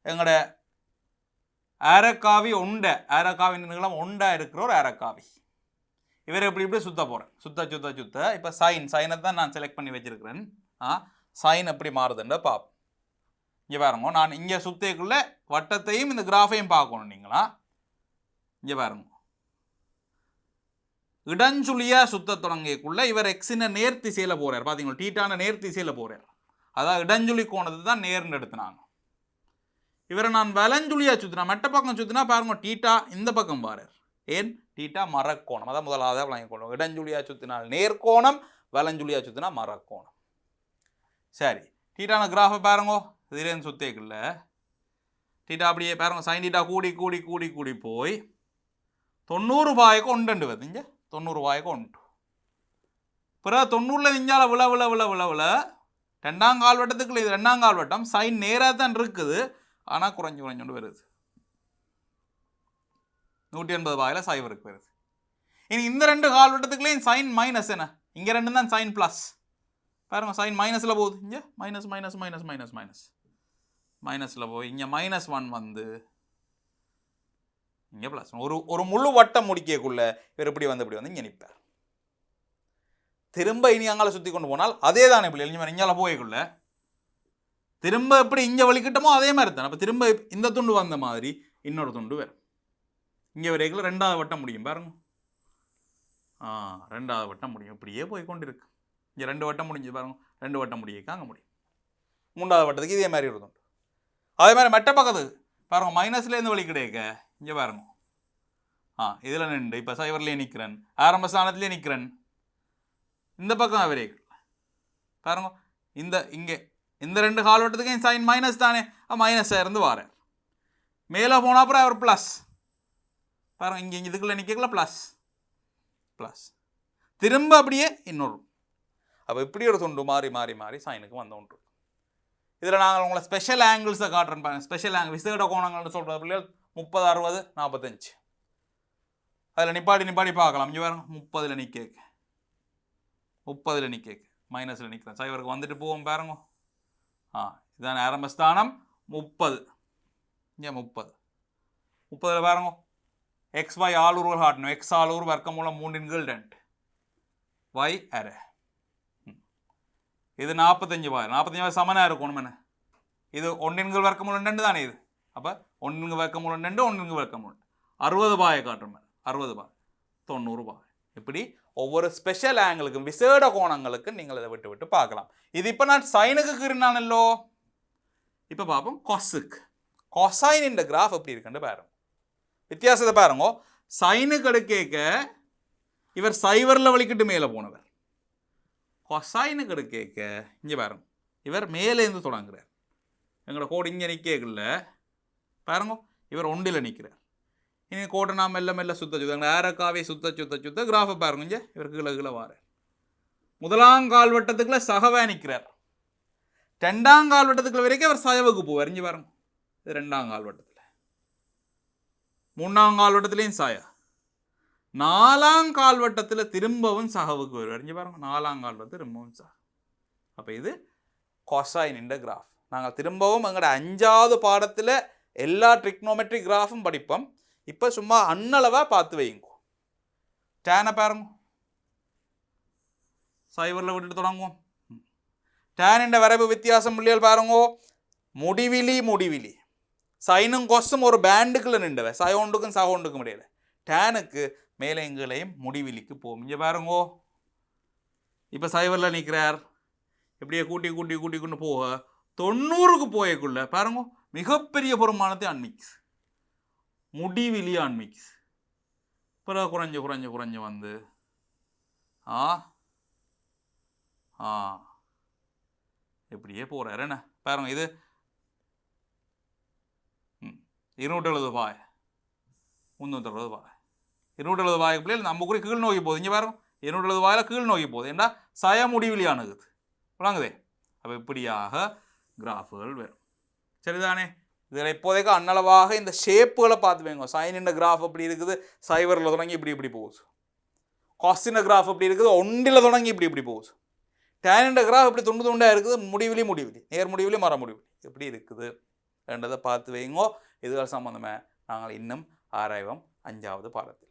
எங்களோட ஆரக்காவி உண்டை ஆரக்காவின் நீளம் உண்டா இருக்கிற ஒரு ஆரக்காவி. இவர் எப்படி இப்படி சுத்த போகிறேன். சுத்த இப்போ சைனை தான் நான் செலக்ட் பண்ணி வச்சிருக்கிறேன். சைன் எப்படி மாறுதுன்ற பார்ப்போம். இங்கே பாருங்க நான் இங்கே சுத்தக்குள்ள வட்டத்தையும் இந்த கிராஃபையும் பார்க்கணும். நீங்களா இங்கே பாருங்க இடஞ்சுழியாக சுத்த தொடங்கியக்குள்ள இவர் எக்ஸின நேர் திசையில் போகிறார். பார்த்தீங்களா டீட்டான நேர் திசையில் போகிறார். அதாவது இடஞ்சுழி கோணத்தை தான் நேர்னு எடுத்துனாங்க. இவரை நான் வலஞ்சுழியாக சுற்றினா மெட்ட பக்கம் சுற்றினா பாருங்க டீட்டா இந்த பக்கம் பாருர். ஏன் டீட்டா மரக்கோணம். அதான் முதலாவது விளங்கிக்கொள்ளும். இடஞ்சுழியாக சுற்றினால் நேர்கோணம் வலஞ்சுழியாக சுற்றினா மரக்கோணம். சரி டீட்டான கிராஃபை பாருங்க. இதுலேருந்து சுத்தேக்குள்ள டீட்டா அப்படியே பாருங்க சைன் டீட்டா கூடி கூடி கூடி கூடி போய் 90 பாய்க்கு ஒன்று வருது இங்கே 90 பாய்க்கு ஒன்று பிறகு 90ல் இஞ்சால விழ ரெண்டாம் கால் வட்டத்துக்குள்ள இது ரெண்டாம் கால் வட்டம் சைன் நேராக தான் இருக்குது ஆனால் குறைஞ்சு வருது 180 பாயில் சைவருக்கு வருது இனி இந்த ரெண்டு கால் வட்டத்துக்குள்ளேயும் சைன் மைனஸ் என்ன இங்கே ரெண்டு தான் சைன் ப்ளஸ் பாருங்க சைன் மைனஸில் போகுது இங்கே மைனஸில் போய் இங்கே -1 வந்து இங்கே ப்ளஸ் ஒரு முழு வட்டம் முடிக்கக்குள்ள இவர் இப்படி வந்து இங்கே நிற்பார் திரும்ப இனி அங்கால சுற்றி கொண்டு போனால் அதே தானே இப்படி இங்கே போய்க்குள்ள திரும்ப எப்படி இங்கே வலிக்கிட்டோமோ அதே மாதிரி தான் அப்போ திரும்ப இந்த துண்டு வந்த மாதிரி இன்னொரு துண்டு வரும் இங்கே வரைக்கும் ரெண்டாவது வட்டம் முடியும் பாருங்க ரெண்டாவது வட்டம் முடியும் இப்படியே போய் கொண்டு இருக்கு இங்கே 2 வட்டம் முடிஞ்சு பாருங்க 2 வட்டம் முடிக்க அங்கே முடியும் மூன்றாவது வட்டத்துக்கு இதே மாதிரி ஒரு துண்டு அதே மாதிரி மெட்ட பக்கத்துக்கு பாருங்க மைனஸ்லேருந்து வழி கிடைக்க இங்கே பாருங்க இதில் நின்று இப்போ சைவர்லேயே நிற்கிறேன் ஆரம்ப ஸ்தானத்துலேயே நிற்கிறேன் இந்த பக்கம் வரைக்கும் பாருங்க இங்கே இந்த ரெண்டு கால் வட்டத்துக்கு சைன் மைனஸ் தானே மைனஸாக இருந்து வாரேன் மேலே போனால் அப்புறம் அவர் ப்ளஸ் பாருங்க இங்கே இதுக்குள்ளே நிற்கல ப்ளஸ் திரும்ப அப்படியே இன்னொரு அப்போ இப்படி ஒரு துண்டு மாறி சைனுக்கு வந்து ஒன்று இதில் நாங்கள் உங்களை ஸ்பெஷல் ஆங்கிள்ஸை காட்டுறேன் பாருங்க ஸ்பெஷல் ஆங்கிள் விசேட கோணங்கள்னு சொல்கிற பிள்ளைகள் 30 60 45 அதில் நிப்பாடி பார்க்கலாம் இங்கே பாருங்க 30ல் நிற்க மைனஸில் நிற்கிறேன் சைவருக்கு வந்துட்டு போவோம் பாருங்க இதான் ஆரம்பஸ்தானம் 30 இங்கே 30ல் பாருங்க XY ஆளுருவல் காட்டணும் X ஆளுரு வர்க்கமூலம் 3 Y அரை இது 45 பாய் சமனாக இருக்கணும் என்ன இது 1 வர்க்கமூலம் 2 தானே இது அப்போ 1 வர்க்கமூலம் 2 1 வர்க்கமூலம் 60 பாயை காட்டுறோம் 60 பாய் 90 பாய் இப்படி ஒவ்வொரு ஸ்பெஷல் ஆங்கிளுக்கும் விசேட கோணங்களுக்கு நீங்கள் இதை விட்டு பார்க்கலாம் இது இப்போ நான் சைனுக்கு கீறினானல்லோ இப்போ பார்ப்போம் கொசுக்கு கொசைன் இந்த கிராஃப் எப்படி இருக்குன்னு பாருங்க வித்தியாசத்தை பாருங்க சைனுக்கு எடுக்க இவர் சைவரில் வலிக்கிட்டு மேலே போனவர் கொசைனுக்கு எடுக்க இங்கே பாருங்க இவர் மேலேருந்து தொடங்குறார் எங்களோட கோடு இங்கே நிற்கல பாருங்க இவர் 1ல் நிற்கிறார் இனி கோட்டை நாம் மெல்ல சுத்த ஏரக்காவே சுத்த கிராஃபை பாருங்க இங்கே இவர் கீழே வாரார் முதலாம் கால் வட்டத்துக்குள்ள சகவே நிற்கிறார் ரெண்டாம் கால் வட்டத்துக்குள்ள வரைக்கும் அவர் சயவுக்கு போவார் இங்கே பாருங்க இது ரெண்டாம் கால் வட்டத்தில் மூணாம் கால் வட்டத்திலையும் சாயா நாலாம் கால் வட்டத்தில் திரும்பவும் சகவுக்கு வருவார் இங்கே பாருங்க நாலாம் கால் வட்டத்தில் திரும்பவும் சக அப்போ இது கொசைன் இந்த கிராஃப் நாங்கள் திரும்பவும் எங்களோட 5வது பாடத்தில் எல்லா ட்ரிக்னோமெட்ரிக் கிராஃபும் படிப்போம் இப்போ சும்மா அன்னளவாக பார்த்து வைங்க டேனை பாருங்க சைவரில் விட்டுட்டு தொடங்குவோம் டேன் வரைவு வித்தியாசம் பிள்ளைகள் பாருங்க முடிவிலி சைனும் கொசும் ஒரு பேண்டுக்குள்ள நின்றவ சயோண்டுக்கும் சகோண்டுக்கும் முடியல டேனுக்கு மேலே எங்களையும் முடிவிலிக்கு போகும் இங்கே பாருங்கோ இப்போ சைவரில் நிற்கிறார் எப்படியே கூட்டி கொண்டு போக 90க்கு போயக்குள்ள பாருங்க மிகப்பெரிய பெருமானத்தை அன்மிக்ஸ் முடிவிலி அன்மிக்ஸ் பிறகு குறைஞ்சு வந்து இப்படியே போகிறார் என்ன பாருங்க இது 270 பாய் 360 பாய் 270 பாய்க்கு பிள்ளைகள் நம்ம கூட கீழ் நோக்கி போகுது இங்கே பாருங்க 270 பாயில் கீழ் நோக்கி போகுது ஏன்னா சய முடிவிலியானுக்குது விளங்குதே அப்போ இப்படியாக கிராஃபுகள் வரும் சரிதானே இதில் இப்போதைக்கு அன்னளவாக இந்த ஷேப்புகளை பார்த்து வைங்க சைன் கிராஃப் அப்படி இருக்குது சைவரில் தொடங்கி இப்படி போகுது காஸ்டின் கிராஃப் அப்படி இருக்குது 1ல் தொடங்கி இப்படி போகுது டேன் கிராஃப் இப்படி துண்டாக இருக்குது முடிவிலி நேர் முடிவிலி மர முடிவிலி எப்படி இருக்குது ரெண்டதை பார்த்து வைங்கோ இதுகள் சம்பந்தமாக நாங்கள் இன்னும் ஆராய்வோம் 5வது பாடத்தில்